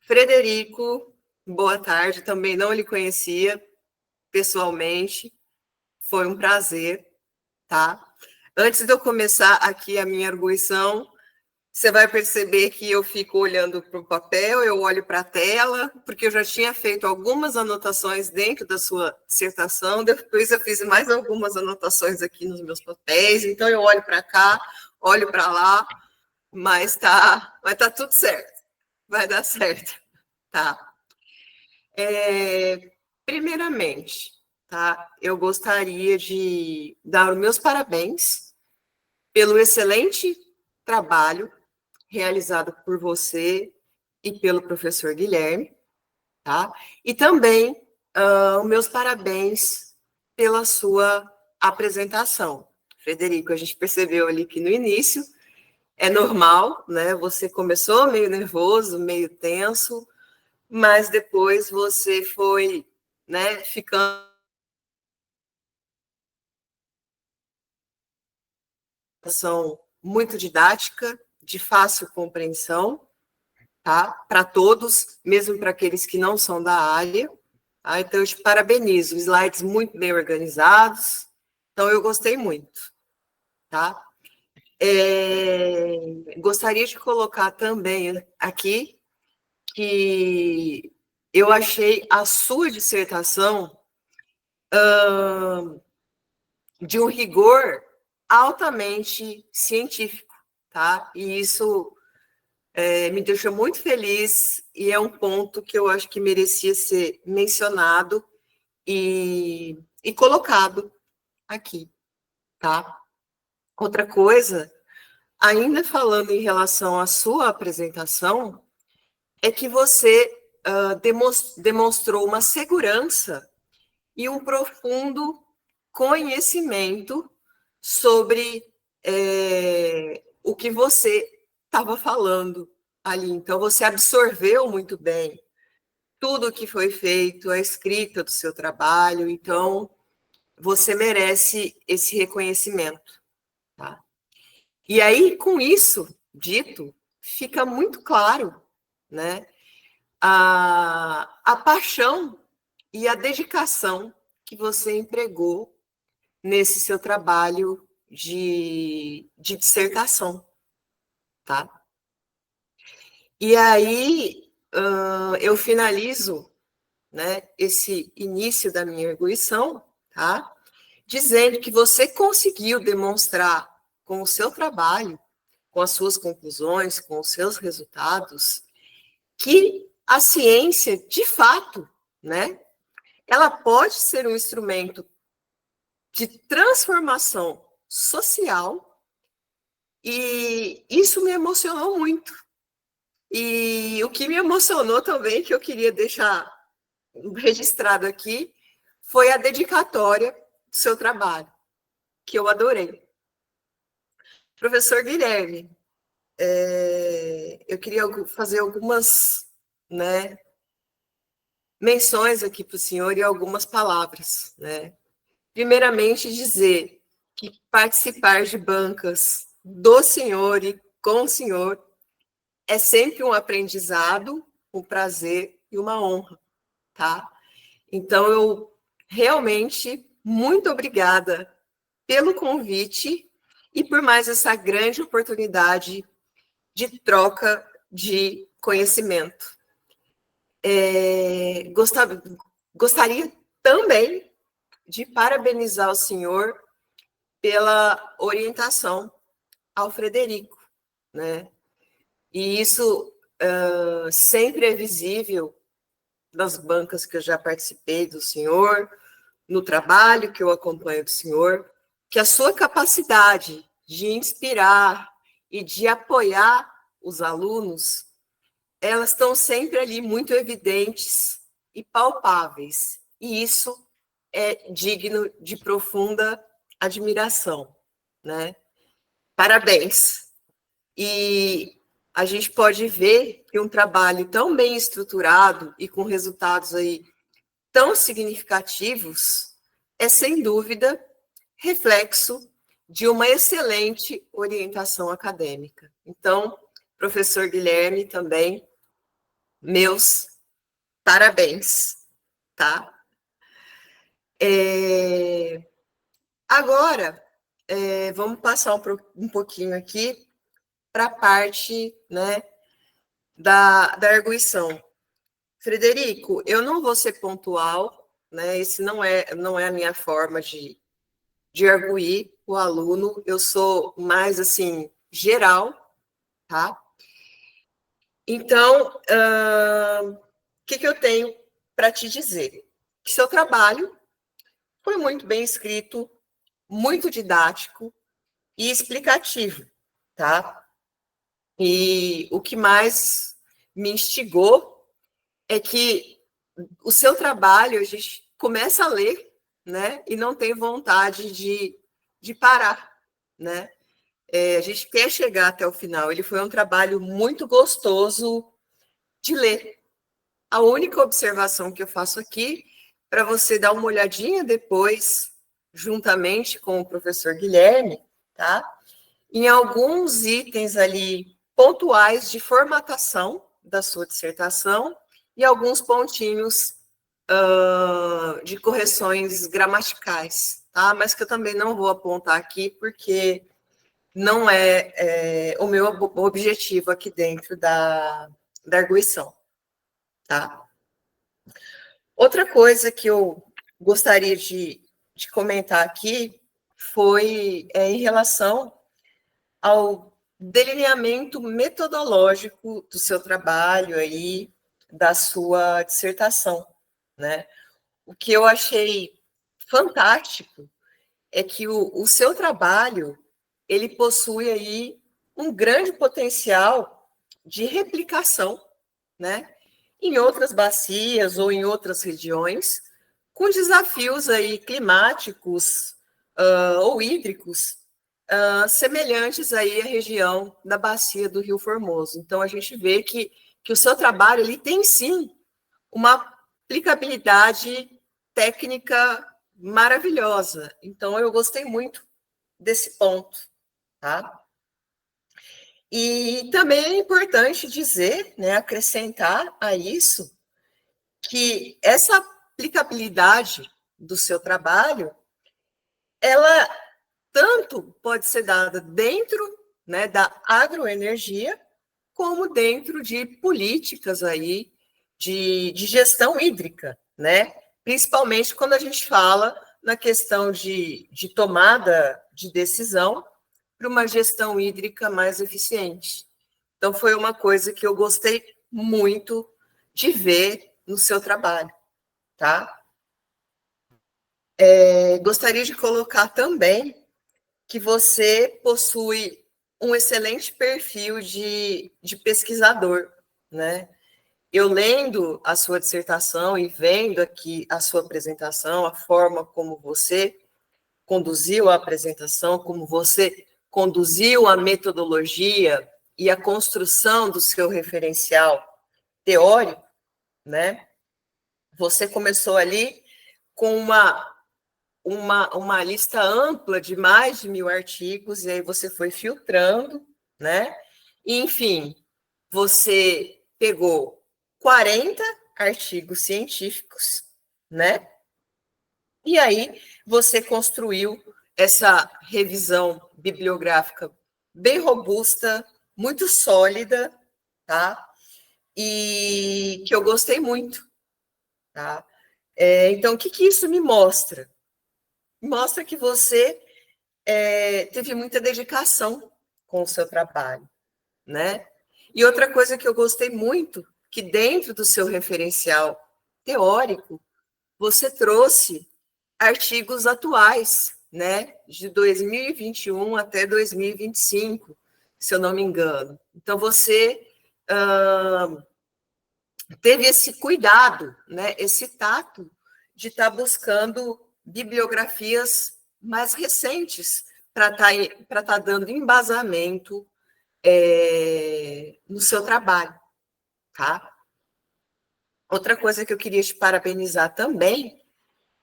Frederico, boa tarde. Também não lhe conhecia pessoalmente. Foi um prazer, tá? Antes de eu começar aqui a minha arguição, você vai perceber que eu fico olhando para o papel, eu olho para a tela, porque eu já tinha feito algumas anotações dentro da sua dissertação, depois eu fiz mais algumas anotações aqui nos meus papéis, então eu olho para cá, olho para lá, mas tá tudo certo, vai dar certo, tá? Primeiramente, tá? Eu gostaria de dar os meus parabéns pelo excelente trabalho realizado por você e pelo professor Guilherme, tá? E também os meus parabéns pela sua apresentação. Frederico, a gente percebeu ali que no início é normal, né? Você começou meio nervoso, meio tenso, mas depois você foi, né, ficando muito didática, de fácil compreensão, tá? Para todos, mesmo para aqueles que não são da área. Tá? Então, eu te parabenizo. Slides muito bem organizados. Então, eu gostei muito, tá? Gostaria de colocar também aqui que eu achei a sua dissertação de um rigor altamente científico, tá? E isso me deixou muito feliz e é um ponto que eu acho que merecia ser mencionado e colocado aqui, tá? Outra coisa, ainda falando em relação à sua apresentação, é que você demonstrou uma segurança e um profundo conhecimento sobre o que você estava falando ali. Então, você absorveu muito bem tudo o que foi feito, a escrita do seu trabalho. Então, você merece esse reconhecimento. Tá? E aí, com isso dito, fica muito claro, né, a paixão e a dedicação que você empregou nesse seu trabalho de dissertação, tá? E aí, eu finalizo, né, esse início da minha arguição, tá? Dizendo que você conseguiu demonstrar com o seu trabalho, com as suas conclusões, com os seus resultados, que a ciência, de fato, né, ela pode ser um instrumento de transformação social, e isso me emocionou muito. E o que me emocionou também, que eu queria deixar registrado aqui, foi a dedicatória do seu trabalho, que eu adorei. Professor Guilherme, eu queria fazer algumas, né, menções aqui para o senhor e algumas palavras, né? Primeiramente, dizer que participar de bancas do senhor e com o senhor é sempre um aprendizado, um prazer e uma honra, tá? Então, eu realmente, muito obrigada pelo convite e por mais essa grande oportunidade de troca de conhecimento. Gostaria também de parabenizar o senhor pela orientação ao Frederico, né? E isso sempre é visível nas bancas que eu já participei do senhor, no trabalho que eu acompanho do senhor, que a sua capacidade de inspirar e de apoiar os alunos, elas estão sempre ali muito evidentes e palpáveis. E isso é digno de profunda admiração, né? Parabéns. E a gente pode ver que um trabalho tão bem estruturado e com resultados aí tão significativos é, sem dúvida, reflexo de uma excelente orientação acadêmica. Então, professor Guilherme, também, meus parabéns, tá? Agora, vamos passar um pouquinho aqui para a parte, né, da arguição. Frederico, eu não vou ser pontual, né? Esse não é a minha forma de arguir o aluno. Eu sou mais assim geral, tá? Então, o que eu tenho para te dizer? Que seu trabalho foi muito bem escrito, muito didático e explicativo, tá? E o que mais me instigou é que o seu trabalho, a gente começa a ler, né? E não tem vontade de parar, né? A gente quer chegar até o final. Ele foi um trabalho muito gostoso de ler. A única observação que eu faço aqui, para você dar uma olhadinha depois, juntamente com o professor Guilherme, tá? Em alguns itens ali pontuais de formatação da sua dissertação e alguns pontinhos de correções gramaticais, tá? Mas que eu também não vou apontar aqui, porque não é o meu objetivo aqui dentro da arguição, tá? Outra coisa que eu gostaria de comentar aqui foi em relação ao delineamento metodológico do seu trabalho aí, da sua dissertação, né? O que eu achei fantástico é que o seu trabalho, ele possui aí um grande potencial de replicação, né? Em outras bacias ou em outras regiões, com desafios aí climáticos ou hídricos semelhantes aí à região da bacia do Rio Formoso. Então, a gente vê que o seu trabalho ele tem, sim, uma aplicabilidade técnica maravilhosa. Então, eu gostei muito desse ponto, tá? E também é importante dizer, né, acrescentar a isso, que essa aplicabilidade do seu trabalho, ela tanto pode ser dada dentro, né, da agroenergia, como dentro de políticas aí de gestão hídrica, né? Principalmente quando a gente fala na questão de tomada de decisão para uma gestão hídrica mais eficiente. Então, foi uma coisa que eu gostei muito de ver no seu trabalho, tá? Gostaria de colocar também que você possui um excelente perfil de pesquisador, né? Eu lendo a sua dissertação e vendo aqui a sua apresentação, a forma como você conduziu a apresentação, como você conduziu a metodologia e a construção do seu referencial teórico, né? Você começou ali com uma lista ampla de mais de 1000 artigos, e aí você foi filtrando, né? E, enfim, você pegou 40 artigos científicos, né? E aí você construiu essa revisão bibliográfica bem robusta, muito sólida, tá? E que eu gostei muito, tá? Então, o que isso me mostra? Mostra que você teve muita dedicação com o seu trabalho, né? E outra coisa que eu gostei muito, que dentro do seu referencial teórico, você trouxe artigos atuais, né? De 2021 até 2025, se eu não me engano. Então, você teve esse cuidado, né? Esse tato de estar buscando bibliografias mais recentes para estar dando embasamento no seu trabalho, tá? Outra coisa que eu queria te parabenizar também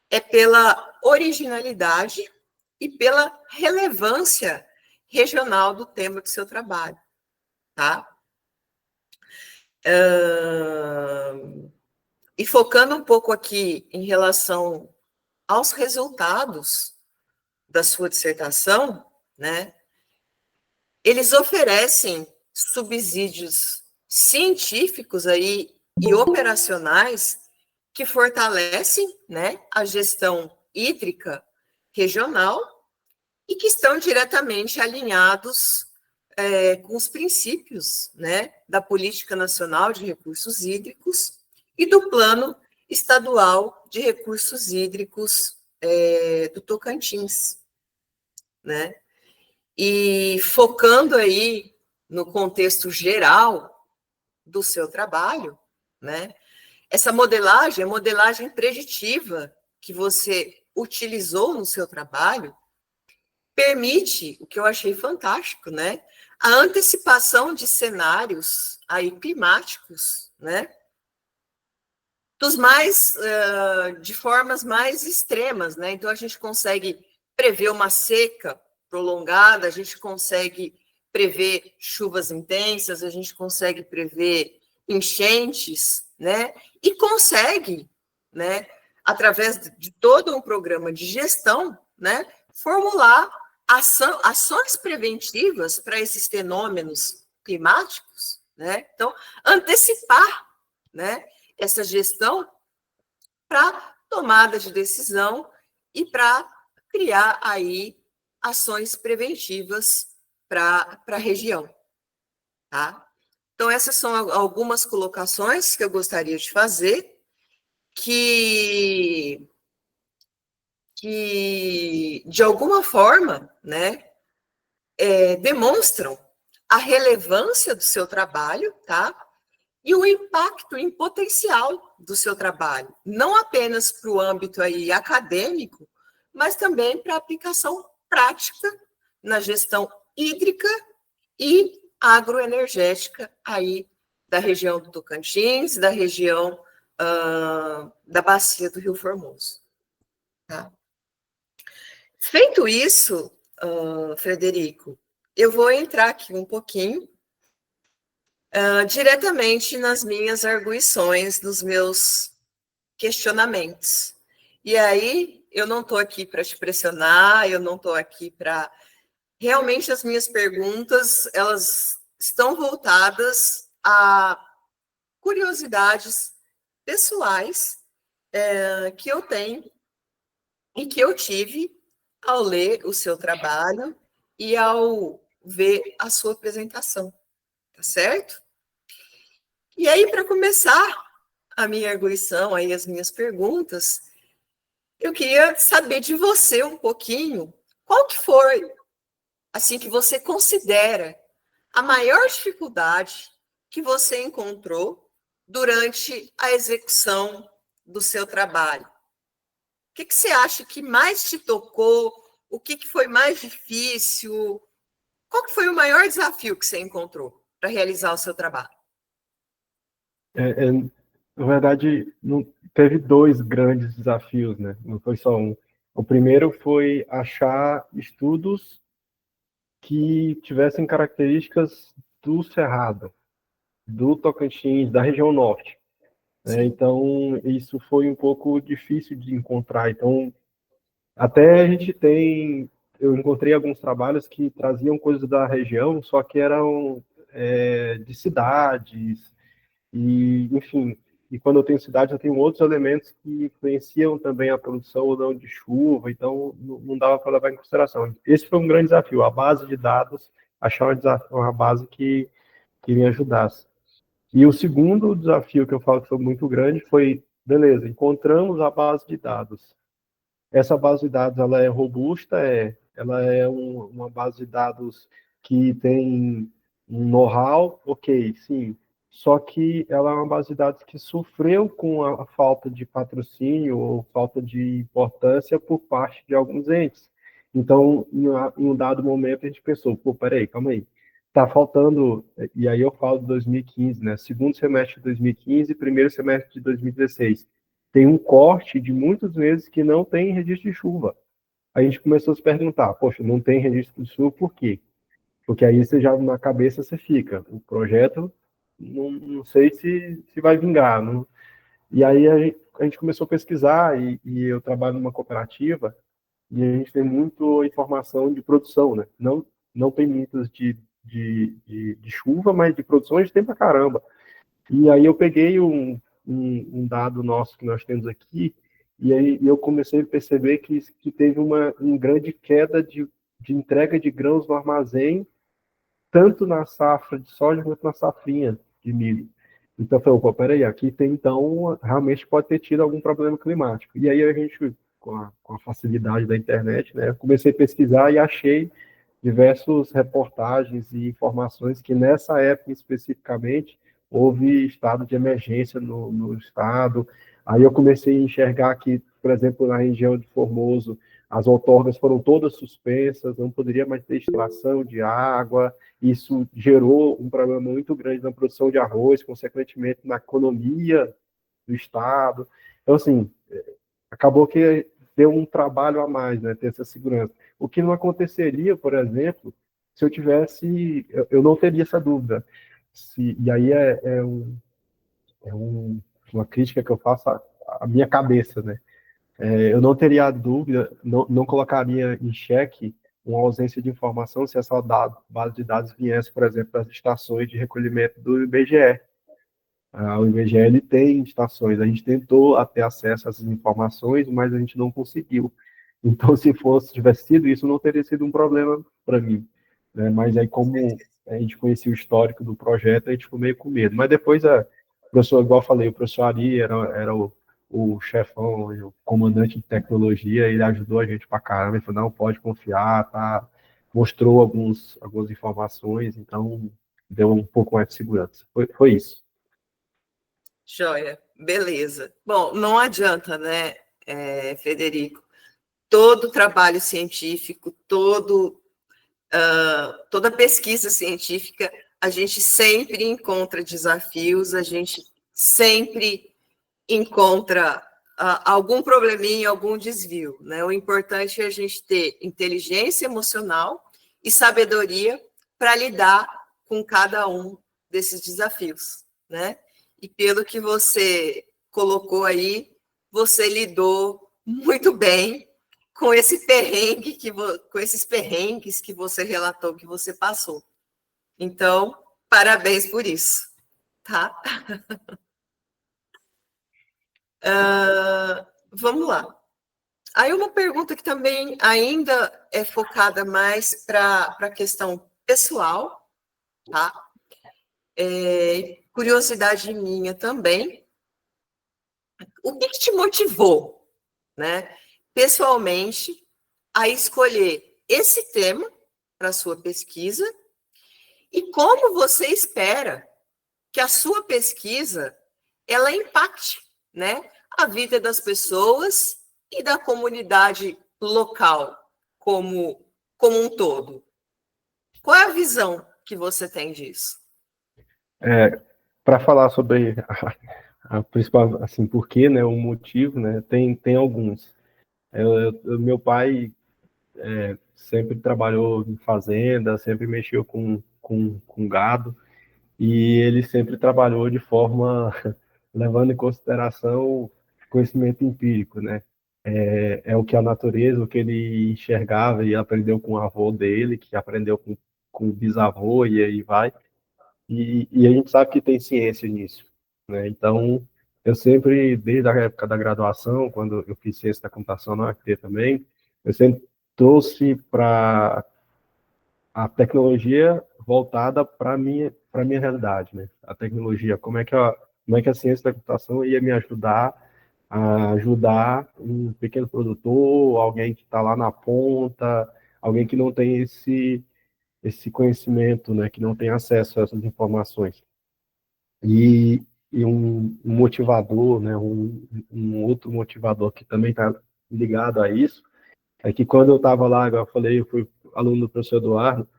é pela originalidade e pela relevância regional do tema do seu trabalho, tá? E focando um pouco aqui em relação aos resultados da sua dissertação, né? Eles oferecem subsídios científicos aí e operacionais que fortalecem, né, a gestão hídrica regional e que estão diretamente alinhados com os princípios, né, da Política Nacional de Recursos Hídricos e do Plano Estadual de Recursos Hídricos do Tocantins, né? E focando aí no contexto geral do seu trabalho, né? Essa modelagem, a modelagem preditiva que você utilizou no seu trabalho, permite, o que eu achei fantástico, né? A antecipação de cenários aí climáticos, né? De formas mais extremas, né? Então, a gente consegue prever uma seca prolongada, a gente consegue prever chuvas intensas, a gente consegue prever enchentes, né? E consegue, né, através de todo um programa de gestão, né, formular ações preventivas para esses fenômenos climáticos, né? Então, antecipar, né, essa gestão para tomada de decisão e para criar aí ações preventivas para a região, tá? Então, essas são algumas colocações que eu gostaria de fazer, que de alguma forma, né, demonstram a relevância do seu trabalho, tá? E o impacto em potencial do seu trabalho, não apenas para o âmbito aí acadêmico, mas também para a aplicação prática na gestão hídrica e agroenergética aí da região do Tocantins, da região da bacia do Rio Formoso. Tá? Feito isso, Frederico, eu vou entrar aqui um pouquinho diretamente nas minhas arguições, nos meus questionamentos. E aí, eu não estou aqui para te pressionar, eu não estou aqui para... Realmente, as minhas perguntas, elas estão voltadas a curiosidades pessoais que eu tenho e que eu tive ao ler o seu trabalho e ao ver a sua apresentação, tá certo? E aí, para começar a minha arguição, aí as minhas perguntas, eu queria saber de você um pouquinho, qual que foi, assim, que você considera a maior dificuldade que você encontrou durante a execução do seu trabalho? O que você acha que mais te tocou? O que foi mais difícil? Qual que foi o maior desafio que você encontrou para realizar o seu trabalho? Na verdade, não, teve dois grandes desafios, né? Não foi só um. O primeiro foi achar estudos que tivessem características do Cerrado, do Tocantins, da região norte. Então, isso foi um pouco difícil de encontrar. Então, Até a gente tem, eu encontrei alguns trabalhos que traziam coisas da região, só que eram de cidades, e, enfim, e quando eu tenho cidade, eu tenho outros elementos que influenciam também a produção ou não de chuva, então não dava para levar em consideração. Esse foi um grande desafio, a base de dados, achar uma base que me ajudasse. E o segundo desafio que eu falo que foi muito grande foi, beleza, encontramos a base de dados. Essa base de dados ela é robusta, ela é uma base de dados que tem um know-how, ok, sim. Só que ela é uma base de dados que sofreu com a falta de patrocínio ou falta de importância por parte de alguns entes. Então, em um dado momento, a gente pensou, pô, peraí, calma aí. Tá faltando, e aí eu falo de 2015, né? Segundo semestre de 2015, primeiro semestre de 2016 tem um corte de muitos meses que não tem registro de chuva. A gente começou a se perguntar, poxa, não tem registro de chuva por quê? Porque aí você já na cabeça você fica, o projeto não sei se vai vingar. Não. E aí a gente começou a pesquisar e eu trabalho numa cooperativa e a gente tem muito informação de produção, né? Não tem muitas de chuva, mas de produção a gente tem pra caramba. E aí eu peguei um dado nosso que nós temos aqui, e aí eu comecei a perceber que teve uma grande queda de entrega de grãos no armazém, tanto na safra de soja quanto na safrinha de milho. Então, eu falei, pô, peraí, aqui tem, então, realmente pode ter tido algum problema climático. E aí a gente, com a facilidade da internet, né, comecei a pesquisar e achei diversas reportagens e informações que nessa época especificamente houve estado de emergência no estado. Aí eu comecei a enxergar que, por exemplo, na região de Formoso, as outorgas foram todas suspensas, não poderia mais ter extração de água, isso gerou um problema muito grande na produção de arroz, consequentemente na economia do estado. Então, assim, acabou que deu um trabalho a mais, né, ter essa segurança. O que não aconteceria, por exemplo, se eu tivesse, eu não teria essa dúvida. E aí uma crítica que eu faço à minha cabeça, né? Eu não teria dúvida, não colocaria em xeque uma ausência de informação se essa base de dados viesse, por exemplo, das estações de recolhimento do IBGE. O IBGE ele tem estações, a gente tentou ter acesso a essas informações, mas a gente não conseguiu. Então, se tivesse sido isso, não teria sido um problema para mim. Né? Mas aí, como a gente conhecia o histórico do projeto, a gente ficou meio com medo. Mas depois, o professor, igual eu falei, o professor Ari era o chefão, o comandante de tecnologia, ele ajudou a gente para caramba, ele falou, não, pode confiar, tá? Mostrou algumas informações, então deu um pouco mais de segurança. Foi isso. Joia, beleza. Bom, não adianta, né, Frederico? Todo trabalho científico, toda pesquisa científica, a gente sempre encontra desafios, a gente sempre encontra algum probleminha, algum desvio, né? O importante é a gente ter inteligência emocional e sabedoria para lidar com cada um desses desafios, né? E pelo que você colocou aí, você lidou muito bem com esse perrengue com esses perrengues que você relatou que você passou. Então, parabéns por isso, tá? Vamos lá. Aí uma pergunta que também ainda é focada mais para a questão pessoal, tá? Curiosidade minha também. O que te motivou, né, pessoalmente, a escolher esse tema para a sua pesquisa e como você espera que a sua pesquisa ela impacte, né, a vida das pessoas e da comunidade local como um todo. Qual é a visão que você tem disso? Para falar sobre a principal, assim, por quê, né, o motivo, né, tem alguns. Meu pai sempre trabalhou em fazenda, sempre mexeu com gado, e ele sempre trabalhou de forma levando em consideração conhecimento empírico, né? é o que a natureza, o que ele enxergava e aprendeu com o avô dele, que aprendeu com o bisavô, e aí vai. E a gente sabe que tem ciência nisso, né? Então, eu sempre, desde a época da graduação, quando eu fiz ciência da computação na UFT também, eu sempre trouxe para a tecnologia voltada para minha realidade, né? A tecnologia, como é que a ciência da computação ia me ajudar a ajudar um pequeno produtor, alguém que está lá na ponta, alguém que não tem esse conhecimento, né? Que não tem acesso a essas informações. E um motivador, né? Um outro motivador que também está ligado a isso é que quando eu estava lá, eu falei, eu fui aluno do professor Eduardo.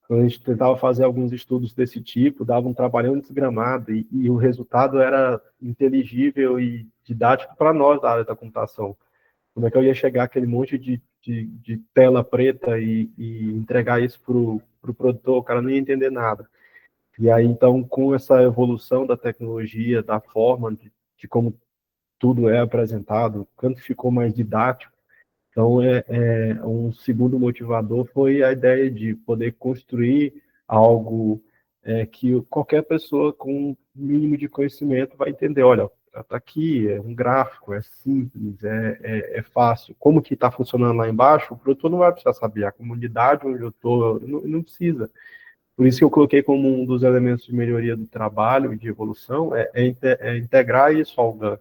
Quando a gente tentava fazer alguns estudos desse tipo, dava um trabalhão desgramado e o resultado era inteligível e didático para nós da área da computação. Como é que eu ia chegar aquele monte de tela preta e entregar isso para o produtor? O cara não ia entender nada. E aí, então, com essa evolução da tecnologia, da forma de como tudo é apresentado, quanto ficou mais didático, então, um segundo motivador foi a ideia de poder construir algo que qualquer pessoa com um mínimo de conhecimento vai entender. Olha, está aqui, é um gráfico, é simples, é fácil. Como que está funcionando lá embaixo, o produtor não vai precisar saber. A comunidade onde eu estou não precisa. Por isso que eu coloquei como um dos elementos de melhoria do trabalho e de evolução é integrar isso ao GAN.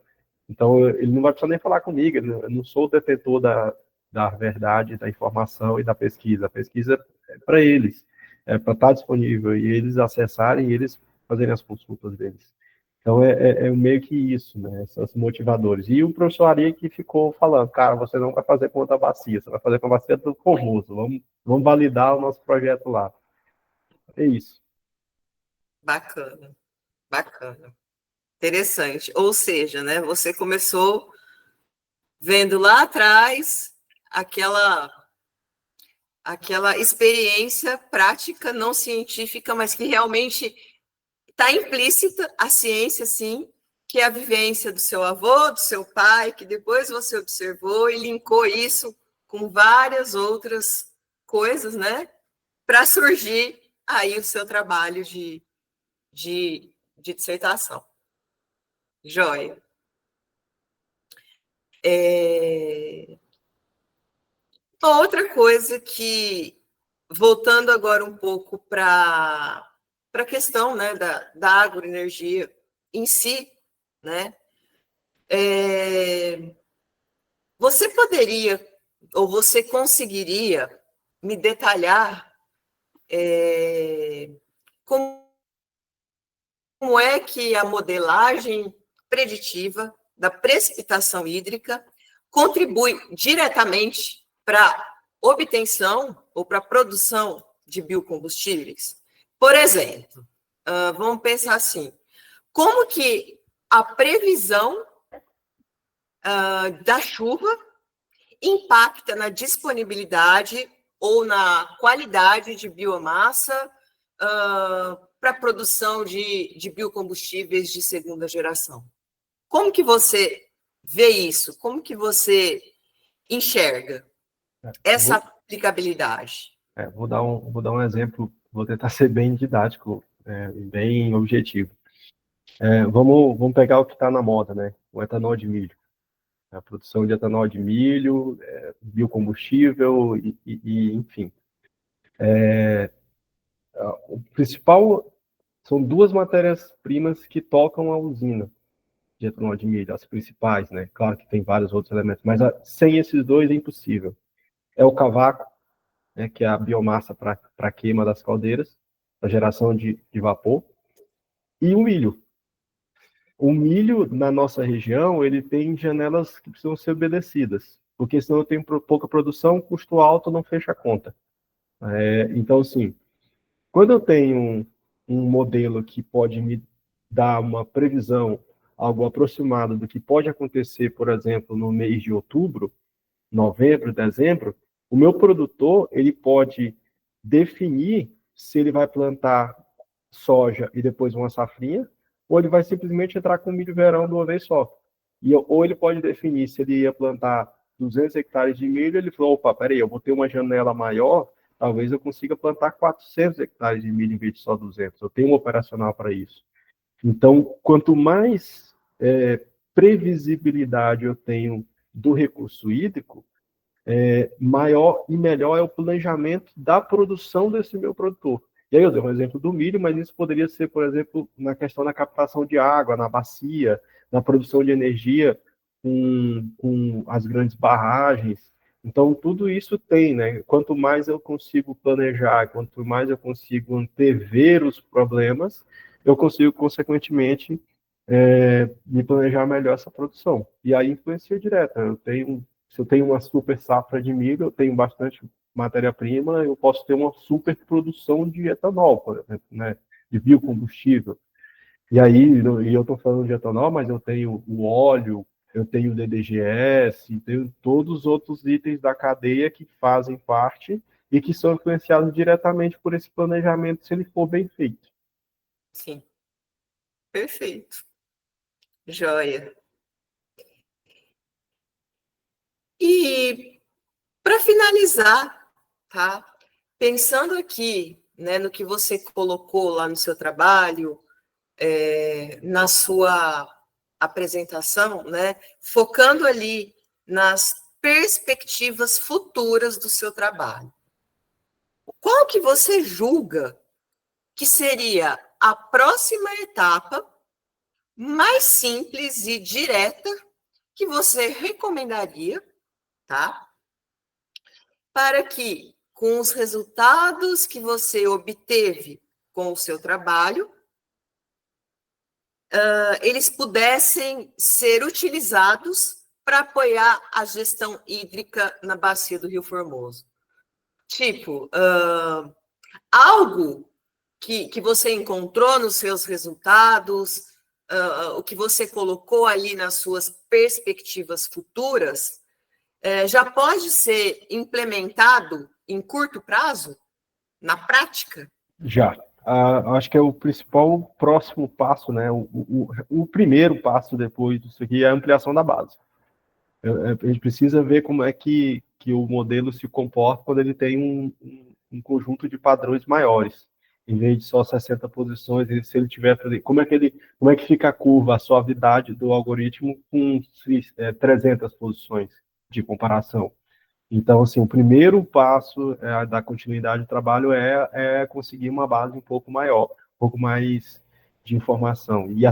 Então, ele não vai precisar nem falar comigo, eu não sou o detentor da verdade, da informação e da pesquisa. A pesquisa é para eles, é para estar disponível e eles acessarem e eles fazerem as consultas deles. Então, meio que isso, né, esses motivadores. E o professor Ari que ficou falando, cara, você não vai fazer com outra bacia, você vai fazer com a bacia do Formoso, vamos validar o nosso projeto lá. É isso. Bacana, bacana. Interessante. Ou seja, né, você começou vendo lá atrás aquela experiência prática não científica, mas que realmente está implícita a ciência, sim, que é a vivência do seu avô, do seu pai, que depois você observou e linkou isso com várias outras coisas, né, para surgir aí o seu trabalho de dissertação. Joia. Outra coisa que, voltando agora um pouco para a questão, né, da agroenergia em si, né, você poderia, ou você conseguiria me detalhar como é que a modelagem preditiva da precipitação hídrica contribui diretamente para a obtenção ou para a produção de biocombustíveis? Por exemplo, vamos pensar assim, como que a previsão da chuva impacta na disponibilidade ou na qualidade de biomassa para a produção de biocombustíveis de segunda geração? Como que você vê isso? Como que você enxerga essa aplicabilidade? Vou dar um exemplo, vou tentar ser bem didático, bem objetivo. Vamos pegar o que está na moda, né? O etanol de milho. A produção de etanol de milho, biocombustível enfim. O principal são duas matérias-primas que tocam a usina de etanol de milho, as principais, né? Claro que tem vários outros elementos, mas sem esses dois é impossível. É o cavaco, né, que é a biomassa para queima das caldeiras, a geração de vapor, e o milho. O milho, na nossa região, ele tem janelas que precisam ser obedecidas, porque senão eu tenho pouca produção, custo alto, não fecha a conta. Então, assim, quando eu tenho um modelo que pode me dar uma previsão, algo aproximado do que pode acontecer, por exemplo, no mês de outubro, novembro, dezembro, o meu produtor ele pode definir se ele vai plantar soja e depois uma safrinha, ou ele vai simplesmente entrar com milho verão de uma vez só. Ou ele pode definir se ele ia plantar 200 hectares de milho, ele falou, opa, peraí, eu vou ter uma janela maior, talvez eu consiga plantar 400 hectares de milho em vez de só 200. Eu tenho um operacional para isso. Então, quanto mais previsibilidade eu tenho do recurso hídrico, maior e melhor é o planejamento da produção desse meu produtor. E aí eu dei um exemplo do milho, mas isso poderia ser, por exemplo, na questão da captação de água, na bacia, na produção de energia com as grandes barragens. Então, tudo isso tem, né? Quanto mais eu consigo planejar, quanto mais eu consigo antever os problemas, eu consigo, consequentemente, me planejar melhor essa produção. E aí influencia direto. Se eu tenho uma super safra de milho, eu tenho bastante matéria-prima, eu posso ter uma super produção de etanol, por exemplo, né? De biocombustível. E aí, e eu estou falando de etanol, mas eu tenho o óleo, eu tenho o DDGS, tenho todos os outros itens da cadeia que fazem parte e que são influenciados diretamente por esse planejamento, se ele for bem feito. Sim. Perfeito. Joia. E para finalizar, tá? Pensando aqui, né, no que você colocou lá no seu trabalho, na sua apresentação, né, focando ali nas perspectivas futuras do seu trabalho. Qual que você julga que seria a próxima etapa mais simples e direta que você recomendaria, tá? Para que, com os resultados que você obteve com o seu trabalho, eles pudessem ser utilizados para apoiar a gestão hídrica na bacia do Rio Formoso. Tipo, algo que você encontrou nos seus resultados, o que você colocou ali nas suas perspectivas futuras, já pode ser implementado em curto prazo, na prática? Já. Acho que é o principal próximo passo, né? O primeiro passo depois disso aqui é a ampliação da base. A gente precisa ver como é que o modelo se comporta quando ele tem um conjunto de padrões maiores, em vez de só 60 posições. Se ele tiver, como é que fica a curva, a suavidade do algoritmo com 300 posições de comparação? Então, assim, o primeiro passo da continuidade do trabalho é conseguir uma base um pouco maior, um pouco mais de informação. E o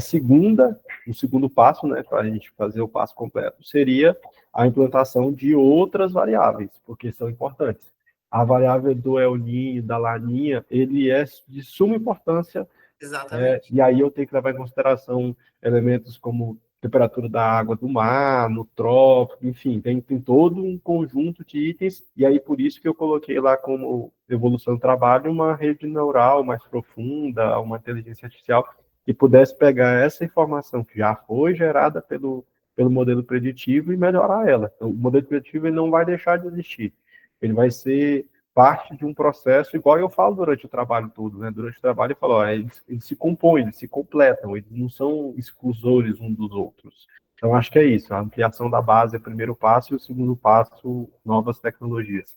segundo passo, né, para a gente fazer o passo completo, seria a implantação de outras variáveis, porque são importantes. A variável do El Niño, da Laninha, ele é de suma importância. Exatamente. E aí eu tenho que levar em consideração elementos como temperatura da água do mar, no trópico, enfim, tem todo um conjunto de itens, e aí por isso que eu coloquei lá como evolução do trabalho uma rede neural mais profunda, uma inteligência artificial, que pudesse pegar essa informação que já foi gerada pelo modelo preditivo e melhorar ela. Então, o modelo preditivo ele não vai deixar de existir, ele vai ser parte de um processo, igual eu falo durante o trabalho todo, né? Durante o trabalho eu falo, eles se compõem, eles se completam, eles não são exclusores uns dos outros. Então, acho que é isso, a ampliação da base é o primeiro passo, e o segundo passo, novas tecnologias.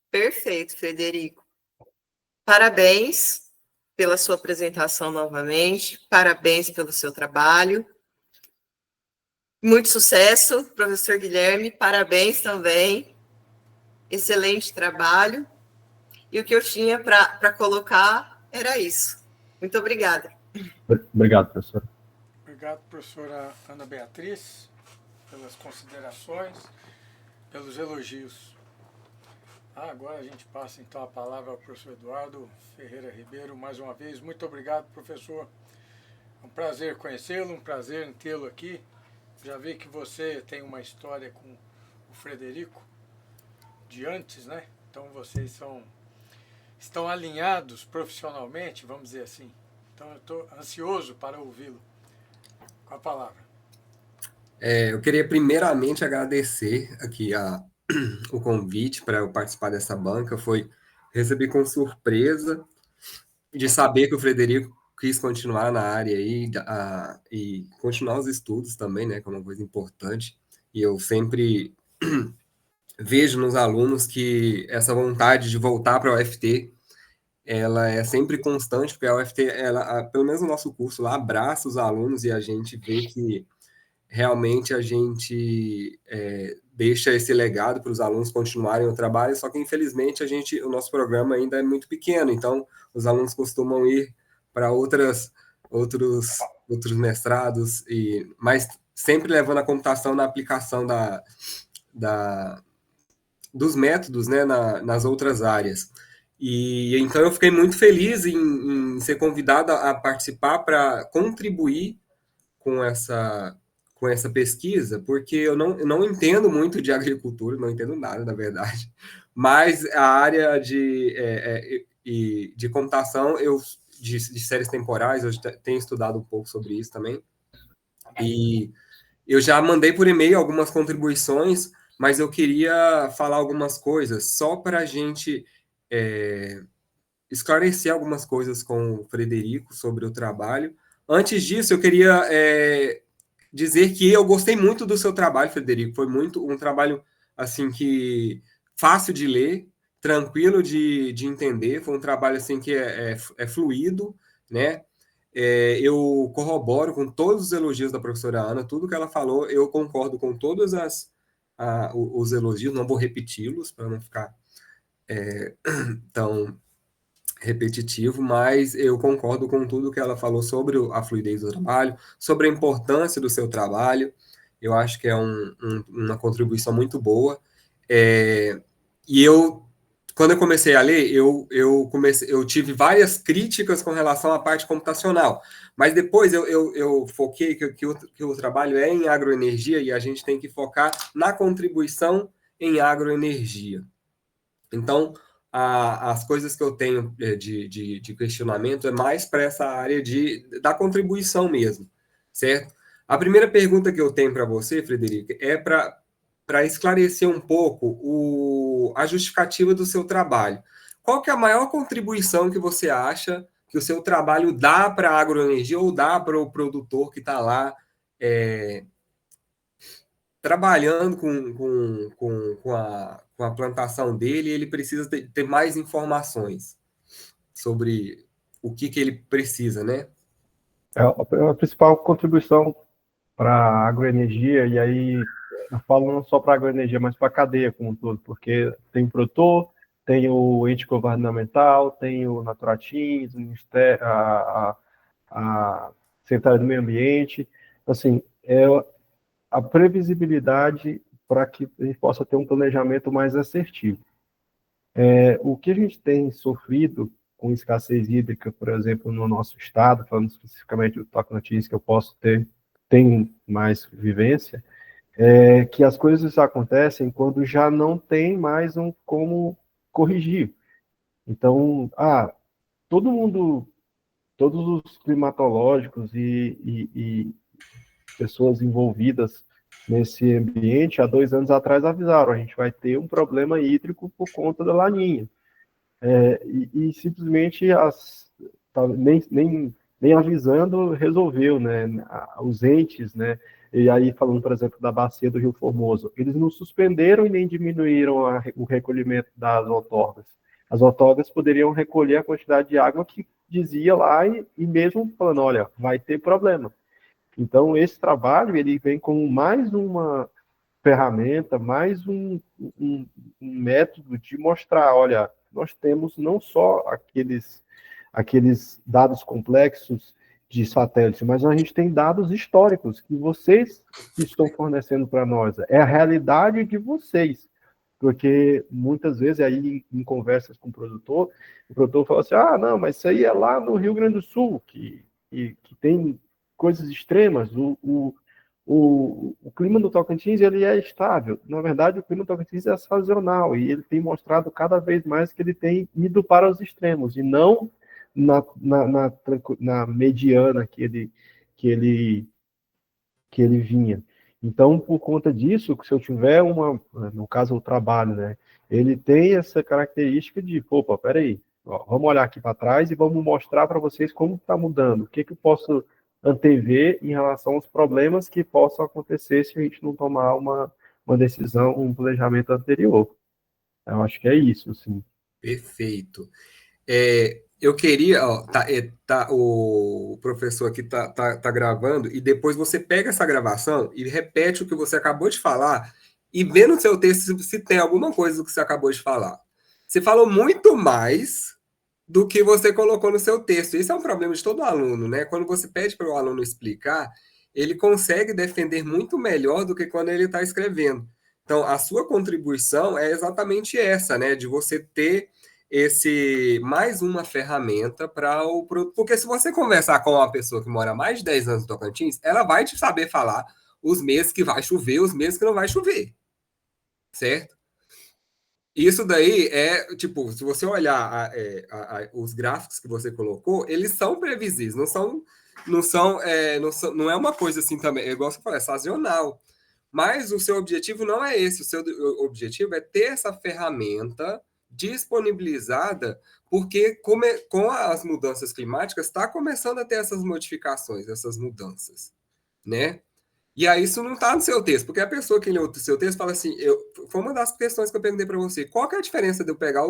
Perfeito, Frederico. Parabéns pela sua apresentação novamente, parabéns pelo seu trabalho. Muito sucesso, professor Guilherme, parabéns também. Excelente trabalho. E o que eu tinha para colocar era isso. Muito obrigada. Obrigado, professor. Obrigado, professora Ana Beatriz, pelas considerações, pelos elogios. Agora a gente passa então a palavra ao professor Eduardo Ferreira Ribeiro. Mais uma vez, muito obrigado, professor. É um prazer conhecê-lo, um prazer em tê-lo aqui. Já vi que você tem uma história com o Frederico de antes, né? Então vocês estão alinhados profissionalmente, vamos dizer assim. Então eu estou ansioso para ouvi-lo. Com a palavra. Eu queria primeiramente agradecer aqui o convite para eu participar dessa banca. Recebi com surpresa de saber que o Frederico quis continuar na área aí, e continuar os estudos também, né, que é uma coisa importante. e eu sempre vejo nos alunos que essa vontade de voltar para a UFT, ela é sempre constante, porque a UFT, pelo menos no nosso curso lá, abraça os alunos e a gente vê que realmente a gente deixa esse legado para os alunos continuarem o trabalho, só que infelizmente o nosso programa ainda é muito pequeno, então os alunos costumam ir para outros mestrados, mas sempre levando a computação na aplicação dos métodos, né, nas outras áreas. E então eu fiquei muito feliz em ser convidado a participar para contribuir com essa pesquisa, porque eu não entendo muito de agricultura, não entendo nada, na verdade, mas a área de computação, de séries temporais, eu tenho estudado um pouco sobre isso também, e eu já mandei por e-mail algumas contribuições, mas eu queria falar algumas coisas, só para a gente esclarecer algumas coisas com o Frederico sobre o trabalho. Antes disso, eu queria dizer que eu gostei muito do seu trabalho, Frederico. Foi muito um trabalho assim que fácil de ler, tranquilo de entender. Foi um trabalho assim que é fluido, né? Eu corroboro com todos os elogios da professora Ana, tudo que ela falou, eu concordo com todos os elogios, não vou repeti-los para não ficar tão repetitivo, mas eu concordo com tudo que ela falou sobre a fluidez do trabalho, sobre a importância do seu trabalho. Eu acho que é uma contribuição muito boa. E quando eu comecei a ler, eu tive várias críticas com relação à parte computacional, mas depois eu foquei que o trabalho é em agroenergia e a gente tem que focar na contribuição em agroenergia. Então, as coisas que eu tenho de questionamento é mais para essa área da contribuição mesmo, certo? A primeira pergunta que eu tenho para você, Frederica, é para esclarecer um pouco a justificativa do seu trabalho. Qual que é a maior contribuição que você acha que o seu trabalho dá para a agroenergia ou dá para o produtor que está lá trabalhando com a plantação dele, ele precisa ter mais informações sobre o que ele precisa, né? A principal contribuição para a agroenergia, e aí eu falo não só para a agroenergia, mas para a cadeia como um todo, porque tem o produtor, tem o ente governamental, tem o Naturatins, o Ministério, a Secretaria do Meio Ambiente, assim, a previsibilidade para que a gente possa ter um planejamento mais assertivo. O que a gente tem sofrido com escassez hídrica, por exemplo, no nosso estado, falando especificamente do Tocantins, que eu tenho mais vivência, é que as coisas acontecem quando já não tem mais como corrigir. Então, todos os climatológicos e pessoas envolvidas nesse ambiente, há 2 anos atrás avisaram, a gente vai ter um problema hídrico por conta da laninha. E simplesmente nem avisando resolveu, né? Os entes, né? E aí falando, por exemplo, da bacia do Rio Formoso, eles não suspenderam e nem diminuíram o recolhimento das outorgas. As outorgas poderiam recolher a quantidade de água que dizia lá e mesmo falando, olha, vai ter problema. Então, esse trabalho, ele vem como mais uma ferramenta, mais um método de mostrar, olha, nós temos não só aqueles dados complexos de satélite, mas a gente tem dados históricos que vocês estão fornecendo para nós. É a realidade de vocês. Porque muitas vezes, aí em conversas com o produtor fala assim, não, mas isso aí é lá no Rio Grande do Sul, que tem coisas extremas. O clima do Tocantins ele é estável. Na verdade, o clima do Tocantins é sazonal e ele tem mostrado cada vez mais que ele tem ido para os extremos e não na mediana que ele vinha. Então, por conta disso, se eu tiver no caso o trabalho, né, ele tem essa característica de, opa, peraí, vamos olhar aqui para trás e vamos mostrar para vocês como está mudando, o que eu posso antever em relação aos problemas que possam acontecer se a gente não tomar uma decisão, um planejamento anterior. Eu acho que é isso, assim. Perfeito. Eu queria, ó, o professor aqui tá gravando, e depois você pega essa gravação e repete o que você acabou de falar e vê no seu texto se tem alguma coisa do que você acabou de falar. Você falou muito mais do que você colocou no seu texto. Isso é um problema de todo aluno, né? Quando você pede para o aluno explicar, ele consegue defender muito melhor do que quando ele está escrevendo. Então, a sua contribuição é exatamente essa, né? De você ter mais uma ferramenta para o... Porque se você conversar com uma pessoa que mora mais de 10 anos no Tocantins, ela vai te saber falar os meses que vai chover, os meses que não vai chover. Certo? Isso daí é, tipo, se você olhar os gráficos que você colocou, eles são previsíveis, não é uma coisa assim também, igual você falou, é sazonal. Mas o seu objetivo não é esse, o seu objetivo é ter essa ferramenta disponibilizada, porque com as mudanças climáticas está começando a ter essas modificações, essas mudanças, né? E aí isso não está no seu texto, porque a pessoa que leu o seu texto fala assim, foi uma das questões que eu perguntei para você, qual que é a diferença de eu pegar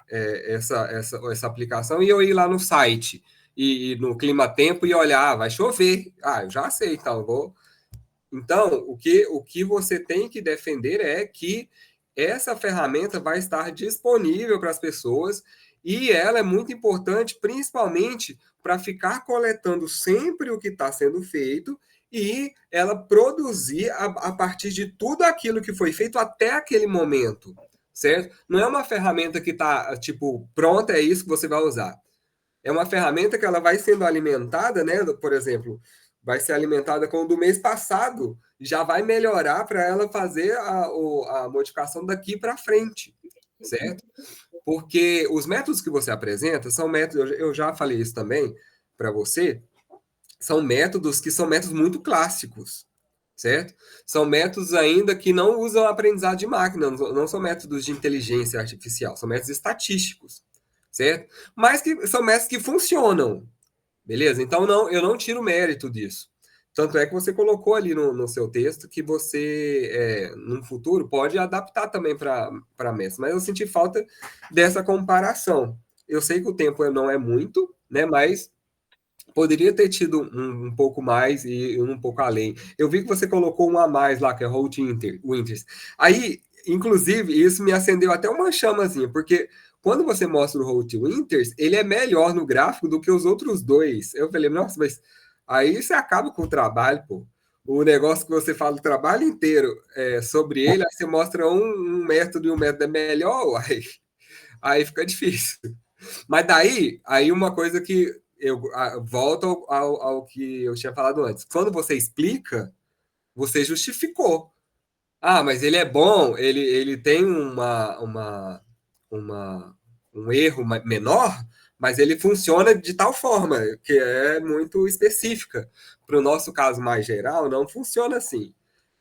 essa aplicação e eu ir lá no site, e no Clima Tempo e olhar, vai chover, eu já sei, então eu vou... Então, o que você tem que defender é que essa ferramenta vai estar disponível para as pessoas e ela é muito importante, principalmente para ficar coletando sempre o que está sendo feito e ela produzir a partir de tudo aquilo que foi feito até aquele momento, certo? Não é uma ferramenta que está, tipo, pronta, é isso que você vai usar. É uma ferramenta que ela vai sendo alimentada, né? Por exemplo, vai ser alimentada com o do mês passado, já vai melhorar para ela fazer a modificação daqui para frente, certo? Porque os métodos que você apresenta são métodos, eu já falei isso também para você, são métodos que são métodos muito clássicos, certo? São métodos ainda que não usam aprendizado de máquina, não são métodos de inteligência artificial, são métodos estatísticos, certo? Mas que são métodos que funcionam, beleza? Então, eu não tiro mérito disso. Tanto é que você colocou ali no seu texto que você, no futuro, pode adaptar também para MES. Mas eu senti falta dessa comparação. Eu sei que o tempo não é muito, né? Mas poderia ter tido um pouco mais e um pouco além. Eu vi que você colocou um a mais lá, que é Holt Winters. Aí, inclusive, isso me acendeu até uma chamazinha, porque quando você mostra o Holt Winters, ele é melhor no gráfico do que os outros dois. Eu falei, nossa, mas aí você acaba com o trabalho, pô. O negócio que você fala o trabalho inteiro sobre ele, aí você mostra um método e um método é melhor, aí fica difícil. Mas daí, uma coisa que eu volto ao que eu tinha falado antes. Quando você explica, você justificou. Mas ele é bom, ele tem um erro menor, mas ele funciona de tal forma, que é muito específica. Para o nosso caso mais geral, não funciona assim.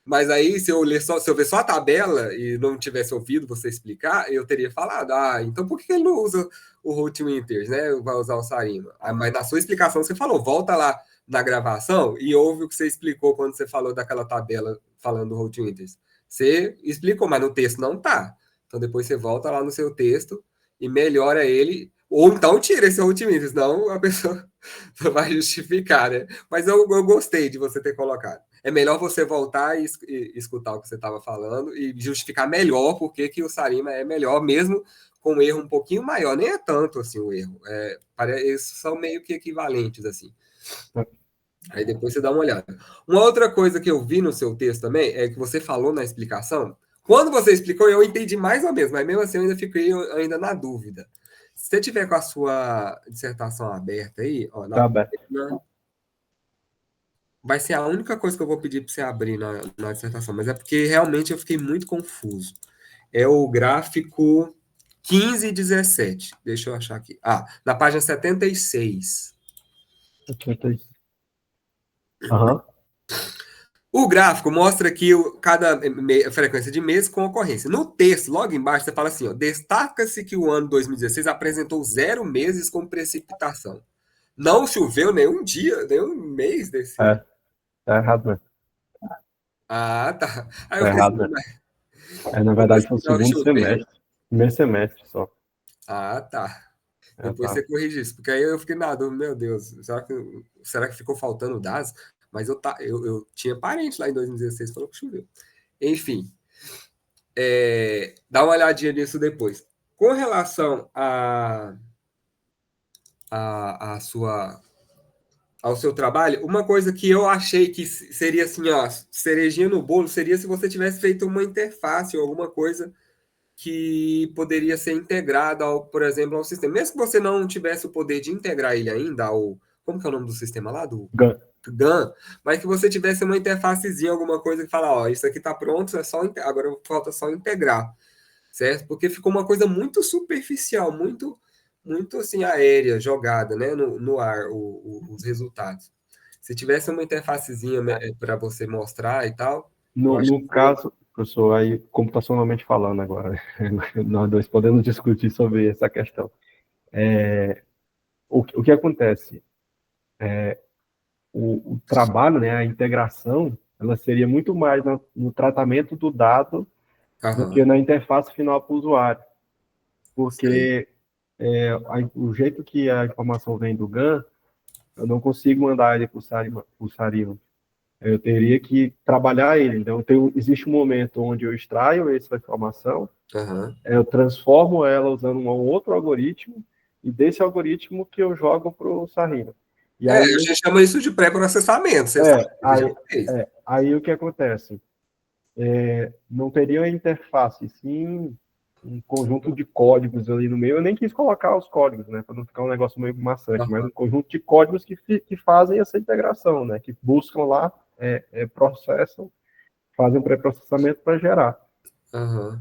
Mas aí, se eu ver só a tabela e não tivesse ouvido você explicar, eu teria falado, então por que ele não usa o Holt Winters, né? Vai usar o Sarima. Mas na sua explicação você falou, volta lá na gravação e ouve o que você explicou quando você falou daquela tabela falando do Holt Winters. Você explicou, mas no texto não tá. Então depois você volta lá no seu texto e melhora ele, ou então tira esse Holt Winters, senão a pessoa vai justificar, né? Mas eu gostei de você ter colocado. É melhor você voltar e escutar o que você estava falando e justificar melhor porque que o Sarima é melhor, mesmo com um erro um pouquinho maior. Nem é tanto assim o erro. Eles são meio que equivalentes, assim. Aí depois você dá uma olhada. Uma outra coisa que eu vi no seu texto também é que você falou na explicação. Quando você explicou, eu entendi mais ou menos, mas mesmo assim eu ainda fiquei na dúvida. Se você tiver com a sua dissertação aberta aí, ó, Tá aberto. Vai ser a única coisa que eu vou pedir para você abrir na dissertação, mas é porque realmente eu fiquei muito confuso. É o gráfico 15 e 17. Deixa eu achar aqui. Na página 76. Aham. O gráfico mostra aqui cada frequência de meses com ocorrência. No texto, logo embaixo, você fala assim, destaca-se que o ano 2016 apresentou 0 meses com precipitação. Não choveu nenhum dia, nenhum mês desse. Tá errado, né? Ah, tá. Aí eu Tá fiquei errado, assim, né? mas Na como verdade, assim foi o não segundo choveu? semestre. Primeiro semestre só. Ah, tá. Depois Tá. você corrige isso, porque aí eu fiquei na dúvida, meu Deus, será que ficou faltando dados? Mas eu tinha parente lá em 2016 que falou que choveu. Enfim, dá uma olhadinha nisso depois. Com relação a sua ao seu trabalho, uma coisa que eu achei que seria assim, ó, cerejinha no bolo, seria se você tivesse feito uma interface ou alguma coisa que poderia ser integrada, por exemplo, ao sistema. Mesmo que você não tivesse o poder de integrar ele ainda ao... Como que é o nome do sistema lá? Do Gan. GAN, mas que você tivesse uma interfacezinha, alguma coisa que fala, ó, isso aqui está pronto, é só agora falta só integrar, certo? Porque ficou uma coisa muito superficial, muito assim aérea, jogada, né, no ar, os resultados. Se tivesse uma interfacezinha para você mostrar e tal, eu acho No que seria... caso, professor, aí computacionalmente falando agora, nós dois podemos discutir sobre essa questão. O que acontece? O trabalho, né, a integração, ela seria muito mais no tratamento do dado do que Aham, na interface final para o usuário, sei. porque o jeito que a informação vem do GAN, eu não consigo mandar ele para o Sarima. Eu teria que trabalhar ele. Então, existe um momento onde eu extraio essa informação, Aham. eu transformo ela usando um outro algoritmo, e desse algoritmo que eu jogo para o Sarina. E A aí, gente chama isso de pré-processamento, você sabe, você já aí, fez. aí o que acontece? Não teria uma interface, sim um conjunto de códigos ali no meio. Eu nem quis colocar os códigos, né, para não ficar um negócio meio maçante, mas um conjunto de códigos que fazem essa integração, né, que buscam lá, processam, fazem um pré-processamento para gerar. Aham.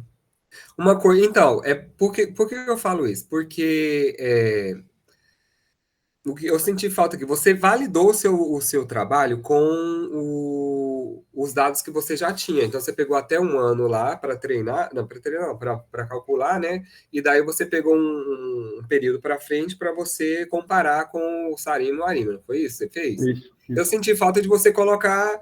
Uma coisa, então, por que eu falo isso? Porque o que eu senti falta aqui, você validou o seu trabalho com os dados que você já tinha. Então, você pegou até um ano lá para treinar, não, para calcular, né? E daí você pegou um período para frente para você comparar com o Sarima e o Arima, não foi isso que você fez? Isso, Eu isso. senti falta de você colocar.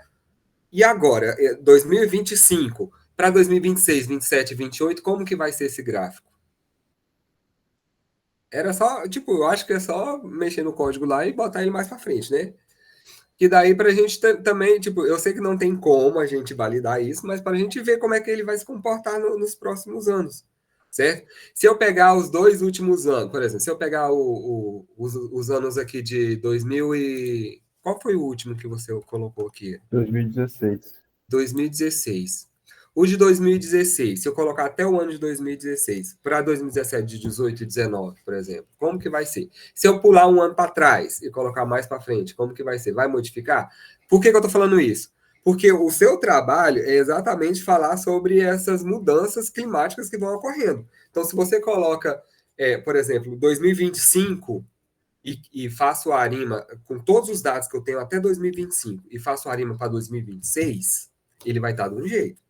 E agora, 2025 para 2026, 27, 28, como que vai ser esse gráfico? Era só, tipo, eu acho que é só mexer no código lá e botar ele mais para frente, né? Que daí para a gente também, tipo, eu sei que não tem como a gente validar isso, mas para a gente ver como é que ele vai se comportar nos próximos anos, certo? Se eu pegar os dois últimos anos, por exemplo, se eu pegar os anos aqui de 2000 e... Qual foi o último que você colocou aqui? 2016. 2016. O de 2016, se eu colocar até o ano de 2016, para 2017, de 18 e 19, por exemplo, como que vai ser? Se eu pular um ano para trás e colocar mais para frente, como que vai ser? Vai modificar? Por que eu estou falando isso? Porque o seu trabalho é exatamente falar sobre essas mudanças climáticas que vão ocorrendo. Então, se você coloca, por exemplo, 2025 e faço a ARIMA com todos os dados que eu tenho até 2025 e faço a ARIMA para 2026, ele vai estar de um jeito.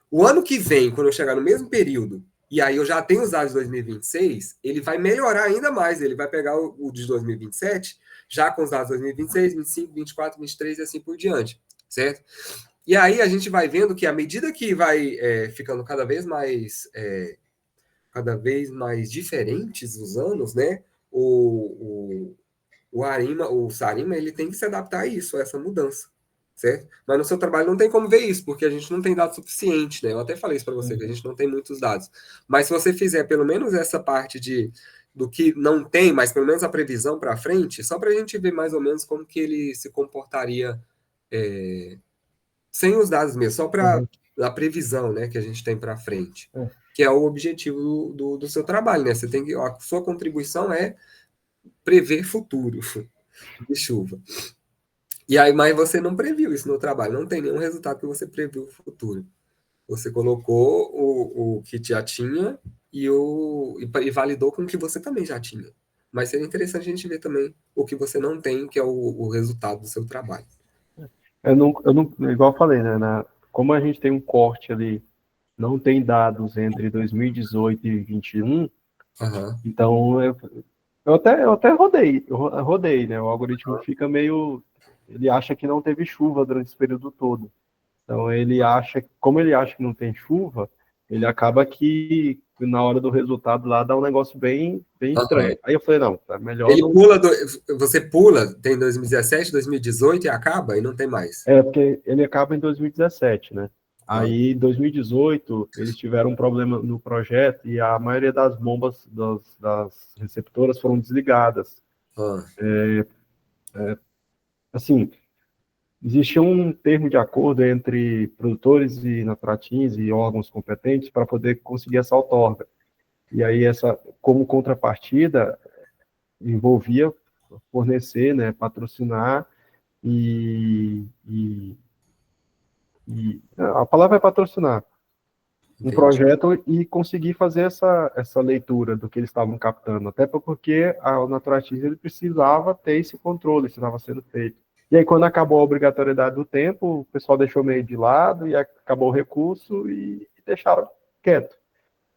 O ano que vem, quando eu chegar no mesmo período, e aí eu já tenho os dados de 2026, ele vai melhorar ainda mais. Ele vai pegar o de 2027, já com os dados de 2026, 25, 24, 23 e assim por diante, certo? E aí a gente vai vendo que à medida que vai ficando cada vez mais diferentes os anos, né? O Arima, o Sarima, ele tem que se adaptar a isso, a essa mudança, certo? Mas no seu trabalho não tem como ver isso, porque a gente não tem dados suficientes, né? Eu até falei isso para você, que a gente não tem muitos dados. Mas se você fizer pelo menos essa parte do que não tem, mas pelo menos a previsão para frente, só para a gente ver mais ou menos como que ele se comportaria sem os dados mesmo, só para Uhum. a previsão, né, que a gente tem para frente, É. que é o objetivo do seu trabalho, né? Você tem que, a sua contribuição é prever futuro de chuva. E aí, mas você não previu isso no trabalho, não tem nenhum resultado que você previu o futuro. Você colocou o que já tinha e validou com o que você também já tinha. Mas seria interessante a gente ver também o que você não tem, que é o resultado do seu trabalho. Igual eu falei, né? Como a gente tem um corte ali, não tem dados entre 2018 e 2021, Aham. então eu até rodei, né? O algoritmo fica meio. Ele acha que não teve chuva durante esse período todo. Então como ele acha que não tem chuva, ele acaba que na hora do resultado lá dá um negócio bem, bem Aham. estranho. Aí eu falei, não, tá melhor Ele não. pula, você pula, tem 2017, 2018 e acaba e não tem mais. É, porque ele acaba em 2017, né? Ah, Aí, em 2018, eles tiveram um problema no projeto e a maioria das bombas das receptoras foram desligadas. ah, Assim, existia um termo de acordo entre produtores e Natratins e órgãos competentes para poder conseguir essa outorga. E aí, como contrapartida, envolvia fornecer, né, patrocinar e a palavra é patrocinar um entendi. projeto e conseguir fazer essa leitura do que eles estavam captando, até porque o Naturatis ele precisava ter esse controle, isso estava sendo feito. E aí, quando acabou a obrigatoriedade do tempo, o pessoal deixou meio de lado e acabou o recurso e deixaram quieto.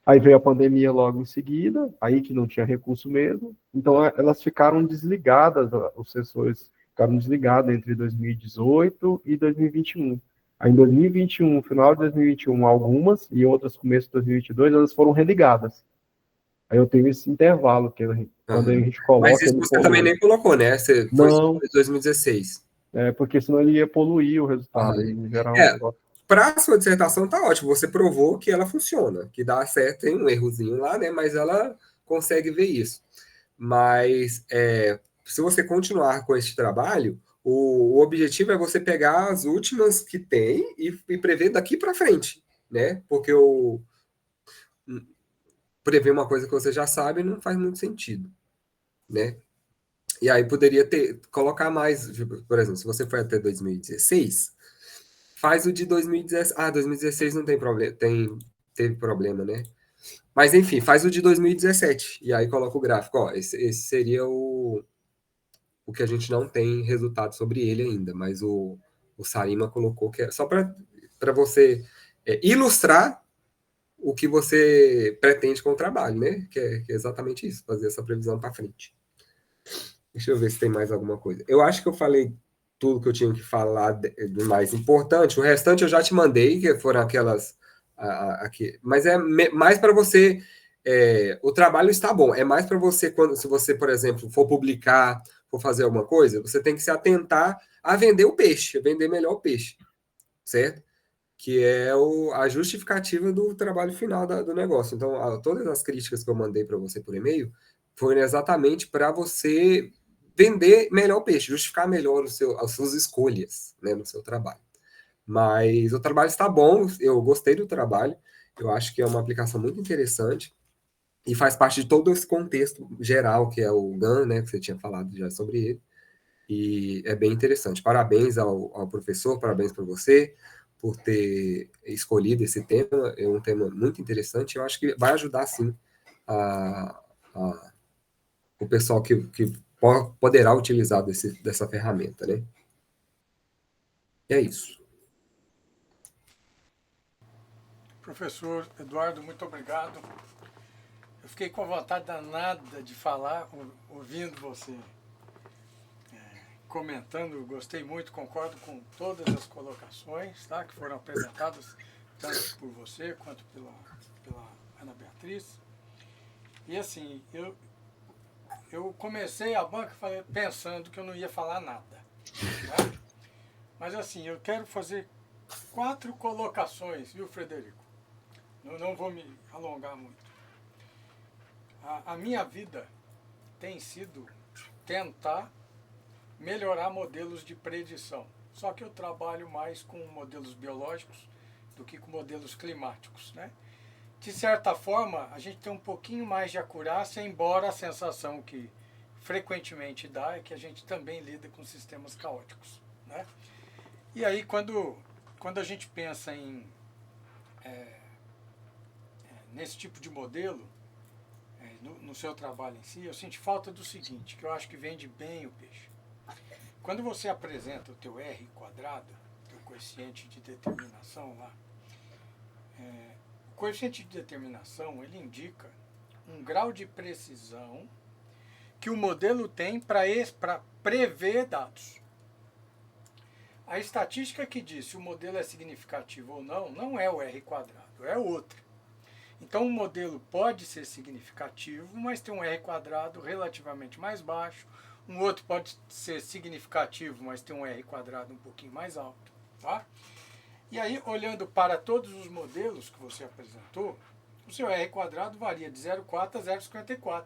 Aí veio a pandemia logo em seguida, aí que não tinha recurso mesmo, então elas ficaram desligadas, os sensores ficaram desligados entre 2018 e 2021. Aí em 2021, final de 2021, algumas, e outras começo de 2022, elas foram religadas. Aí eu tenho esse intervalo, que quando a Aham. gente Mas coloca, isso ele você também polui. nem colocou, né? Você foi só Não, em 2016. porque senão ele ia poluir o resultado, Aham. aí gerar um É, negócio. para a sua dissertação tá ótimo. Você provou que ela funciona, que dá certo, tem um errozinho lá, né? Mas ela consegue ver isso. Mas se você continuar com esse trabalho, o objetivo é você pegar as últimas que tem e prever daqui para frente, né? Porque prever uma coisa que você já sabe não faz muito sentido, né? E aí poderia colocar mais, por exemplo, se você foi até 2016, faz o de 2016. Ah, 2016 não tem problema, teve problema, né? Mas enfim, faz o de 2017 e aí coloca o gráfico. Ó, esse seria o que a gente não tem resultado sobre ele ainda, mas o Sarima colocou que é só para você ilustrar o que você pretende com o trabalho, né? Que é exatamente isso, fazer essa previsão para frente. Deixa eu ver se tem mais alguma coisa. Eu acho que eu falei tudo que eu tinha que falar do mais importante. O restante eu já te mandei, que foram aquelas aqui. Mas é mais para você. O trabalho está bom. É mais para você quando, se você, por exemplo, for publicar, for fazer alguma coisa, você tem que se atentar a vender o peixe, a vender melhor o peixe, certo? Que é a justificativa do trabalho final do negócio. Então, todas as críticas que eu mandei para você por e-mail foram exatamente para você vender melhor o peixe, justificar melhor as suas escolhas, né, no seu trabalho. Mas o trabalho está bom, eu gostei do trabalho, eu acho que é uma aplicação muito interessante e faz parte de todo esse contexto geral que é o GAN, né, que você tinha falado já sobre ele. E é bem interessante. Parabéns ao professor, parabéns para você por ter escolhido esse tema. É um tema muito interessante. Eu acho que vai ajudar, sim, a, o pessoal que poderá utilizar dessa ferramenta, né? E é isso. Professor Eduardo, muito obrigado. Eu fiquei com vontade danada de falar ouvindo você comentando. Gostei muito, concordo com todas as colocações, tá, que foram apresentadas, tanto por você quanto pela Ana Beatriz. E assim, eu comecei a banca pensando que eu não ia falar nada. Né? Mas assim, eu quero fazer 4 colocações, viu, Frederico? Não vou me alongar muito. A minha vida tem sido tentar melhorar modelos de predição. Só que eu trabalho mais com modelos biológicos do que com modelos climáticos, né? De certa forma, a gente tem um pouquinho mais de acurácia, embora a sensação que frequentemente dá é que a gente também lida com sistemas caóticos, né? E aí, quando a gente pensa nesse tipo de modelo, no seu trabalho em si, eu sinto falta do seguinte, que eu acho que vende bem o peixe. Quando você apresenta o teu R quadrado, teu coeficiente de determinação lá, o coeficiente de determinação, ele indica um grau de precisão que o modelo tem para prever dados. A estatística que diz se o modelo é significativo ou não, não é o R quadrado, é outra. Então o modelo pode ser significativo, mas tem um R quadrado relativamente mais baixo. Um outro pode ser significativo, mas tem um R quadrado um pouquinho mais alto. Tá? E aí, olhando para todos os modelos que você apresentou, o seu R quadrado varia de 0,4 a 0,54.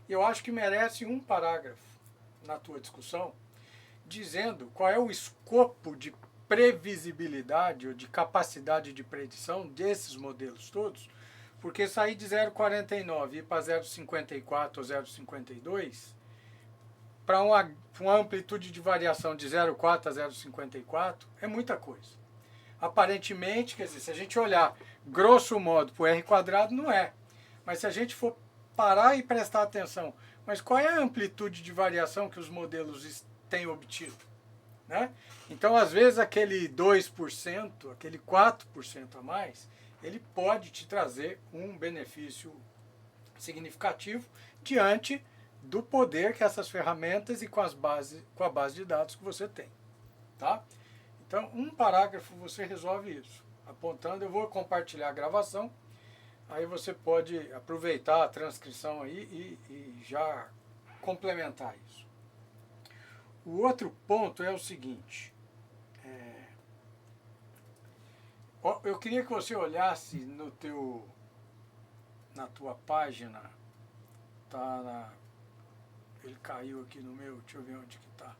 Eu acho que merece um parágrafo na tua discussão, dizendo qual é o escopo de previsibilidade ou de capacidade de predição desses modelos todos, porque sair de 0,49 e ir para 0,54 ou 0,52, para uma amplitude de variação de 0,4 a 0,54, é muita coisa. Aparentemente, quer dizer, se a gente olhar grosso modo para o R quadrado, não é. Mas se a gente for parar e prestar atenção, mas qual é a amplitude de variação que os modelos têm obtido? Né? Então, às vezes, aquele 2%, aquele 4% a mais, ele pode te trazer um benefício significativo diante do poder que essas ferramentas e com a base de dados que você tem. Tá? Então, um parágrafo você resolve isso. Apontando, eu vou compartilhar a gravação, aí você pode aproveitar a transcrição aí e já complementar isso. O outro ponto é o seguinte, eu queria que você olhasse na tua página, ele caiu aqui no meu, deixa eu ver onde que está.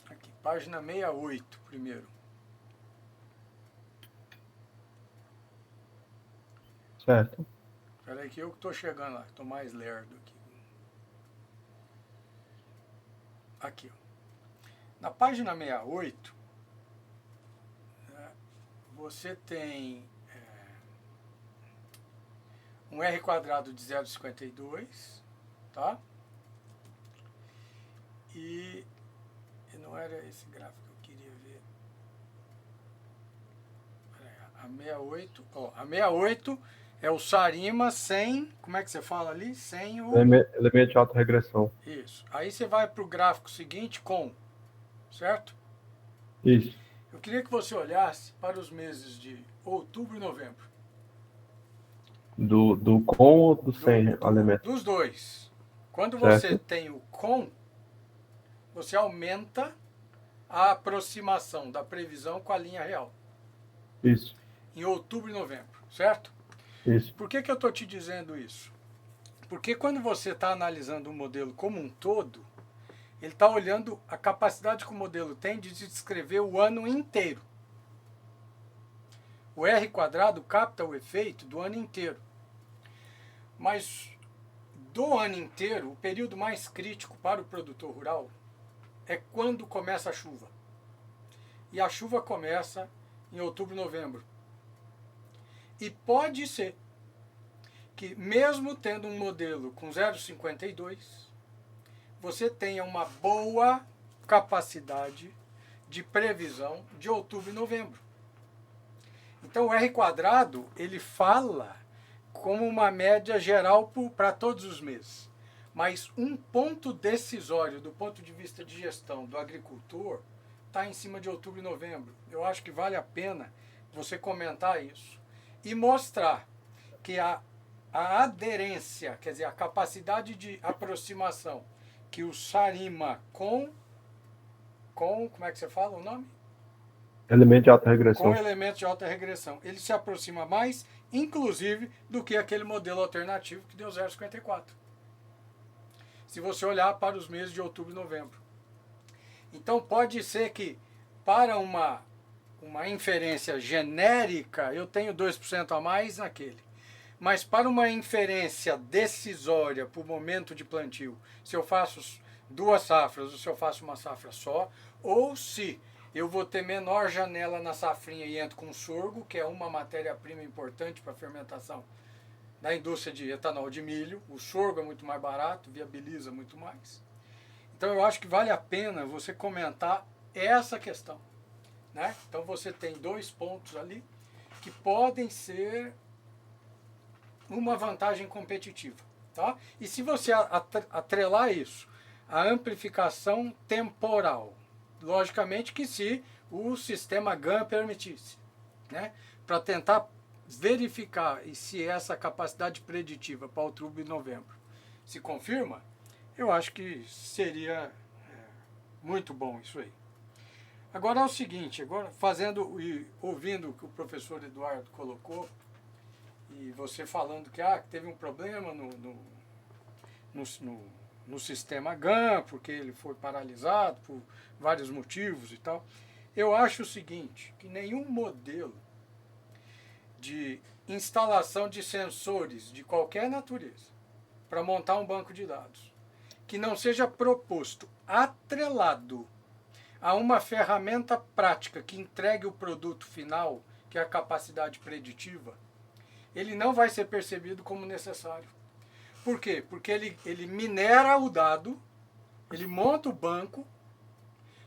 Aqui, página 68 primeiro. Certo. Espera aí que eu estou chegando lá, estou mais lerdo aqui. Aqui, ó. Na página 68, você tem um R quadrado de 0,52, tá? E não era esse gráfico que eu queria ver. A 68, a 68 é o SARIMA sem, como é que você fala ali? Sem o... Elemento de autorregressão. Isso. Aí você vai para o gráfico seguinte com, certo? Isso. Eu queria que você olhasse para os meses de outubro e novembro. Do com ou do sem elemento? Dos dois. Quando Certo. você tem o com, você aumenta a aproximação da previsão com a linha real. Isso. Em outubro e novembro, certo? Isso. Por que eu estou te dizendo isso? Porque quando você está analisando o modelo como um todo, ele está olhando a capacidade que o modelo tem de descrever o ano inteiro. O R quadrado capta o efeito do ano inteiro. Mas do ano inteiro, o período mais crítico para o produtor rural é quando começa a chuva. E a chuva começa em outubro e novembro. E pode ser que mesmo tendo um modelo com 0,52, você tenha uma boa capacidade de previsão de outubro e novembro. Então o R quadrado, ele fala como uma média geral para todos os meses. Mas um ponto decisório do ponto de vista de gestão do agricultor está em cima de outubro e novembro. Eu acho que vale a pena você comentar isso e mostrar que a aderência, quer dizer, a capacidade de aproximação que o SARIMA com como é que você fala o nome? Elemento de autorregressão. Com elementos de alta regressão. Ele se aproxima mais, inclusive, do que aquele modelo alternativo que deu 0,54. Se você olhar para os meses de outubro e novembro. Então, pode ser que, para uma inferência genérica, eu tenho 2% a mais naquele. Mas para uma inferência decisória para o momento de plantio, se eu faço 2 safras ou se eu faço uma safra só, ou se eu vou ter menor janela na safrinha e entro com sorgo, que é uma matéria-prima importante para a fermentação da indústria de etanol de milho. O sorgo é muito mais barato, viabiliza muito mais. Então eu acho que vale a pena você comentar essa questão. Né? Então você tem 2 pontos ali que podem ser uma vantagem competitiva. Tá? E se você atrelar isso à amplificação temporal, logicamente que se o sistema GAN permitisse, né? Para tentar verificar se essa capacidade preditiva para outubro e novembro se confirma, eu acho que seria muito bom isso aí. Agora é o seguinte, agora fazendo e ouvindo o que o professor Eduardo colocou, e você falando que teve um problema no sistema GAN, porque ele foi paralisado por vários motivos e tal. Eu acho o seguinte, que nenhum modelo de instalação de sensores de qualquer natureza para montar um banco de dados que não seja proposto atrelado a uma ferramenta prática que entregue o produto final, que é a capacidade preditiva, ele não vai ser percebido como necessário. Por quê? Porque ele minera o dado, ele monta o banco,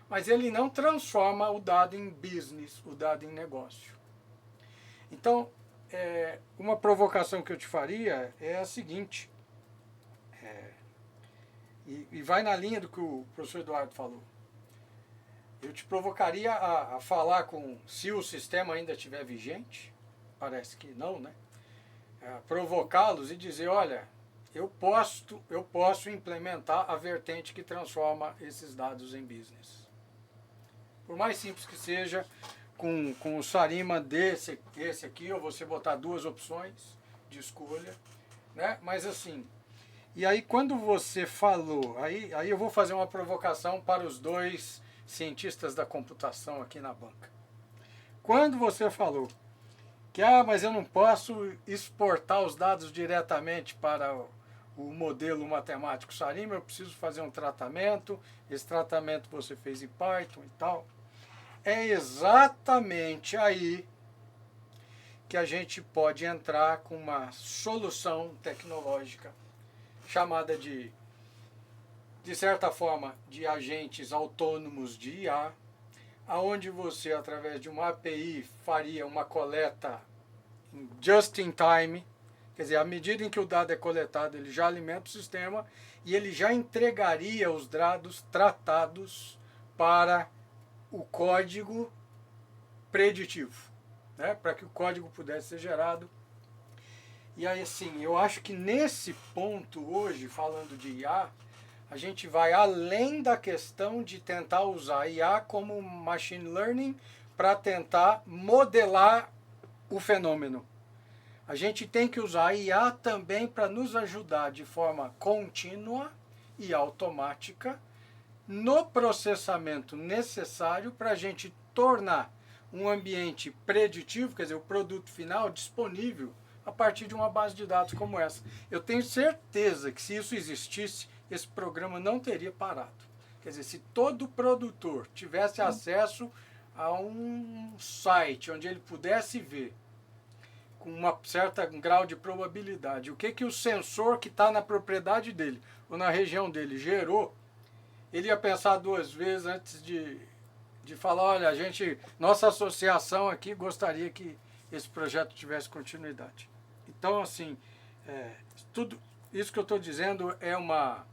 mas ele não transforma o dado em business, o dado em negócio. Então, uma provocação que eu te faria é a seguinte, e vai na linha do que o professor Eduardo falou. Eu te provocaria a falar se o sistema ainda estiver vigente, parece que não, né? Provocá-los e dizer, olha, eu posso implementar a vertente que transforma esses dados em business. Por mais simples que seja, com o Sarima desse aqui, ou você botar duas opções de escolha, né? Mas assim, e aí quando você falou, aí eu vou fazer uma provocação para os dois cientistas da computação aqui na banca. Quando você falou que, mas eu não posso exportar os dados diretamente para o modelo matemático Sarima, eu preciso fazer um tratamento, esse tratamento você fez em Python e tal. É exatamente aí que a gente pode entrar com uma solução tecnológica chamada de certa forma, de agentes autônomos de IA, aonde você, através de uma API, faria uma coleta just in time, quer dizer, à medida em que o dado é coletado, ele já alimenta o sistema e ele já entregaria os dados tratados para o código preditivo, né? Para que o código pudesse ser gerado. E aí, assim, eu acho que nesse ponto hoje, falando de IA, a gente vai além da questão de tentar usar IA como machine learning para tentar modelar o fenômeno. A gente tem que usar a IA também para nos ajudar de forma contínua e automática no processamento necessário para a gente tornar um ambiente preditivo, quer dizer, o produto final disponível a partir de uma base de dados como essa. Eu tenho certeza que se isso existisse, esse programa não teria parado. Quer dizer, se todo produtor tivesse acesso a um site onde ele pudesse ver com um certo grau de probabilidade o que o sensor que está na propriedade dele ou na região dele gerou, ele ia pensar duas vezes antes de falar, olha, nossa associação aqui gostaria que esse projeto tivesse continuidade. Então, assim, tudo isso que eu estou dizendo é uma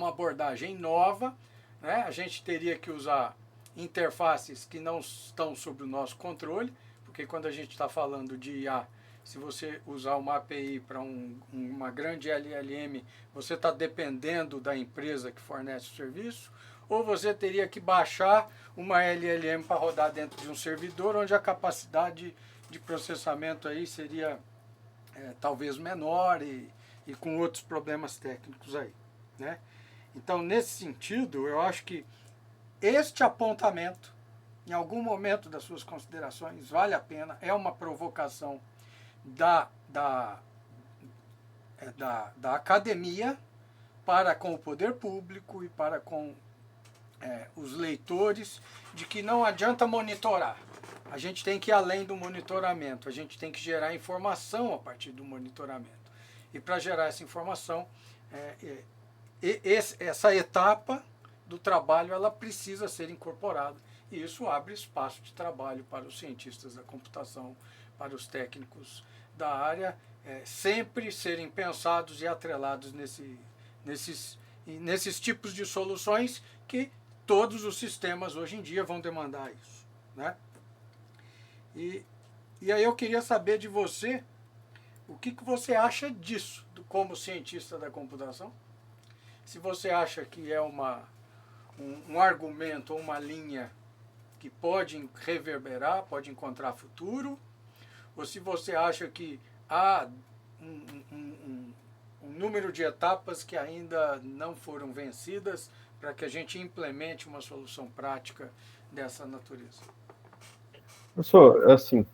abordagem nova, né? A gente teria que usar interfaces que não estão sob o nosso controle, porque quando a gente está falando de IA, se você usar uma API para uma grande LLM, você está dependendo da empresa que fornece o serviço, ou você teria que baixar uma LLM para rodar dentro de um servidor, onde a capacidade de processamento aí seria talvez menor e com outros problemas técnicos aí, né? Então, nesse sentido, eu acho que este apontamento, em algum momento das suas considerações, vale a pena, é uma provocação da academia para com o poder público e para com os leitores, de que não adianta monitorar. A gente tem que ir além do monitoramento, a gente tem que gerar informação a partir do monitoramento. E para gerar essa informação, essa etapa do trabalho ela precisa ser incorporada E isso abre espaço de trabalho para os cientistas da computação, para os técnicos da área, sempre serem pensados e atrelados nesses tipos de soluções que todos os sistemas hoje em dia vão demandar isso, né? E aí eu queria saber de você, o que você acha disso, como cientista da computação? Se você acha que é um argumento ou uma linha que pode reverberar, pode encontrar futuro, ou se você acha que há um número de etapas que ainda não foram vencidas para que a gente implemente uma solução prática dessa natureza. Professor, assim,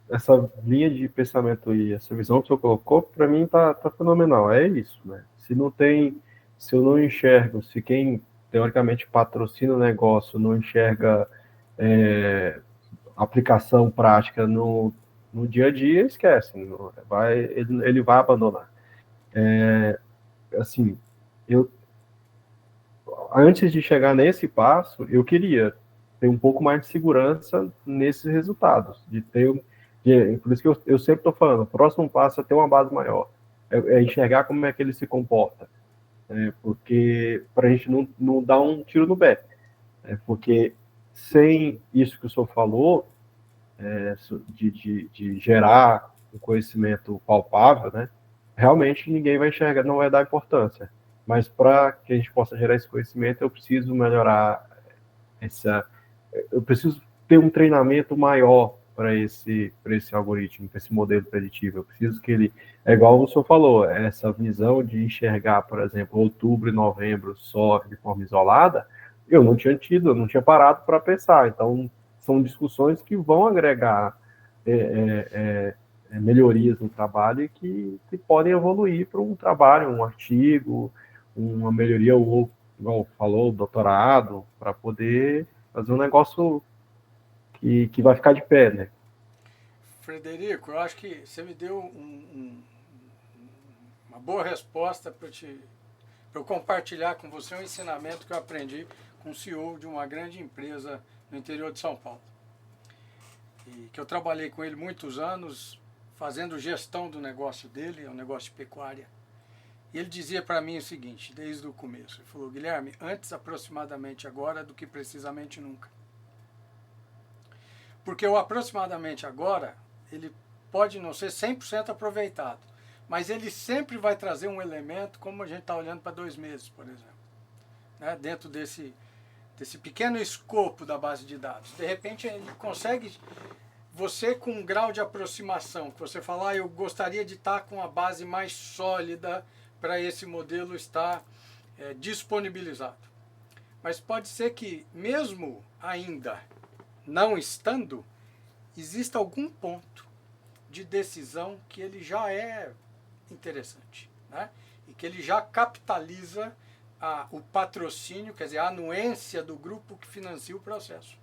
essa linha de pensamento e essa visão que o senhor colocou, para mim tá fenomenal, é isso, né? Se eu não enxergo, se quem teoricamente patrocina o negócio não enxerga aplicação prática no dia a dia, esquece, ele vai abandonar. Assim, antes de chegar nesse passo, eu queria ter um pouco mais de segurança nesses resultados, por isso que eu sempre estou falando, o próximo passo é ter uma base maior, é enxergar como é que ele se comporta, porque para a gente não dar um tiro no pé, porque sem isso que o senhor falou, de gerar um conhecimento palpável, né, realmente ninguém vai enxergar, não vai dar importância. Mas para que a gente possa gerar esse conhecimento, eu preciso melhorar eu preciso ter um treinamento maior para esse algoritmo, para esse modelo preditivo. Eu preciso que ele, é igual o senhor falou, essa visão de enxergar, por exemplo, outubro e novembro só de forma isolada, eu não tinha parado para pensar. Então, são discussões que vão agregar melhorias no trabalho e que podem evoluir para um trabalho, um artigo, uma melhoria, ou, igual falou, doutorado, para poder fazer um negócio que vai ficar de pé, né? Frederico, eu acho que você me deu uma boa resposta para eu compartilhar com você um ensinamento que eu aprendi com o CEO de uma grande empresa no interior de São Paulo. E que eu trabalhei com ele muitos anos, fazendo gestão do negócio dele, é um negócio de pecuária. E ele dizia para mim o seguinte, desde o começo, ele falou: Guilherme, antes aproximadamente agora do que precisamente nunca. Porque o aproximadamente agora, ele pode não ser 100% aproveitado, mas ele sempre vai trazer um elemento, como a gente está olhando para 2 meses, por exemplo, né? Dentro desse pequeno escopo da base de dados. De repente, ele consegue, você com um grau de aproximação, que você fala, eu gostaria de estar com a base mais sólida para esse modelo estar disponibilizado. Mas pode ser que, mesmo ainda não estando, exista algum ponto de decisão que ele já é interessante, né? E que ele já capitaliza o patrocínio, quer dizer, a anuência do grupo que financia o processo.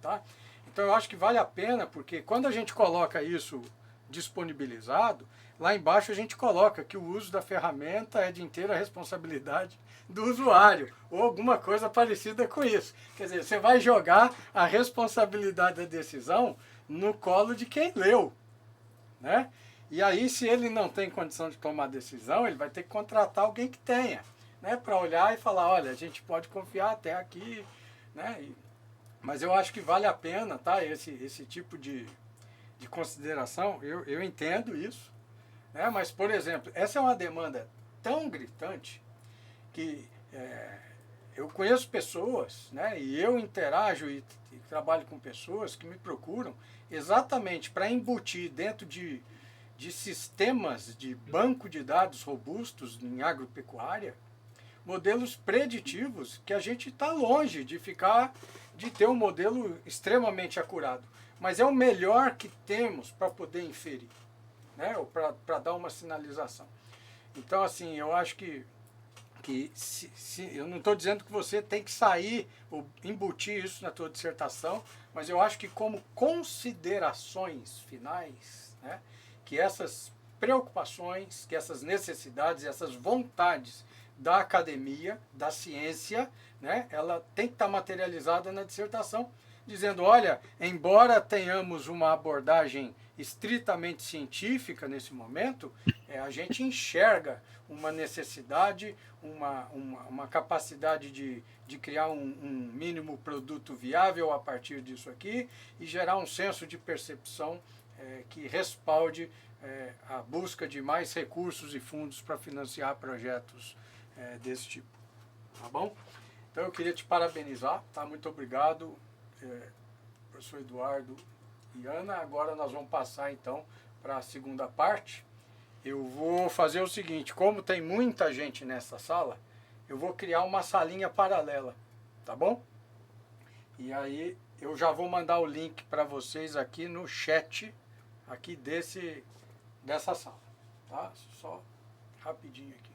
Tá? Então eu acho que vale a pena, porque quando a gente coloca isso disponibilizado, lá embaixo a gente coloca que o uso da ferramenta é de inteira responsabilidade do usuário, ou alguma coisa parecida com isso. Quer dizer, você vai jogar a responsabilidade da decisão no colo de quem leu, né? E aí, se ele não tem condição de tomar decisão, ele vai ter que contratar alguém que tenha, né? Para olhar e falar, olha, a gente pode confiar até aqui, né? Mas eu acho que vale a pena, tá? Esse tipo de consideração, eu entendo isso, né? Mas, por exemplo, essa é uma demanda tão gritante que eu conheço pessoas, né? E eu interajo e trabalho com pessoas que me procuram exatamente para embutir dentro de sistemas de banco de dados robustos em agropecuária, modelos preditivos que a gente está longe de ter um modelo extremamente acurado. Mas é o melhor que temos para poder inferir, né? Ou para dar uma sinalização. Então, assim, eu acho que eu não estou dizendo que você tem que sair ou embutir isso na tua dissertação, mas eu acho que como considerações finais, né, que essas preocupações, que essas necessidades, essas vontades da academia, da ciência, né, ela tem que estar materializada na dissertação, dizendo, olha, embora tenhamos uma abordagem estritamente científica nesse momento, a gente enxerga uma necessidade, uma capacidade de criar um mínimo produto viável a partir disso aqui e gerar um senso de percepção que respalde a busca de mais recursos e fundos para financiar projetos desse tipo. Tá bom? Então eu queria te parabenizar, tá? Muito obrigado, professor Eduardo e Ana. Agora nós vamos passar então para a segunda parte. Eu vou fazer o seguinte, como tem muita gente nessa sala, eu vou criar uma salinha paralela, tá bom? E aí eu já vou mandar o link para vocês aqui no chat aqui dessa sala, tá? Só rapidinho aqui.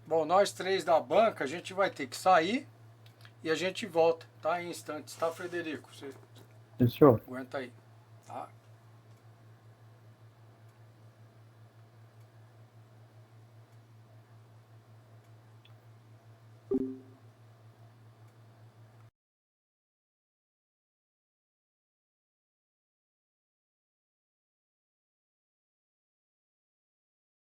Bom, nós três da banca, a gente vai ter que sair e a gente volta, tá? Em instantes, tá, Frederico? Você Sim, senhor. aguenta aí, tá?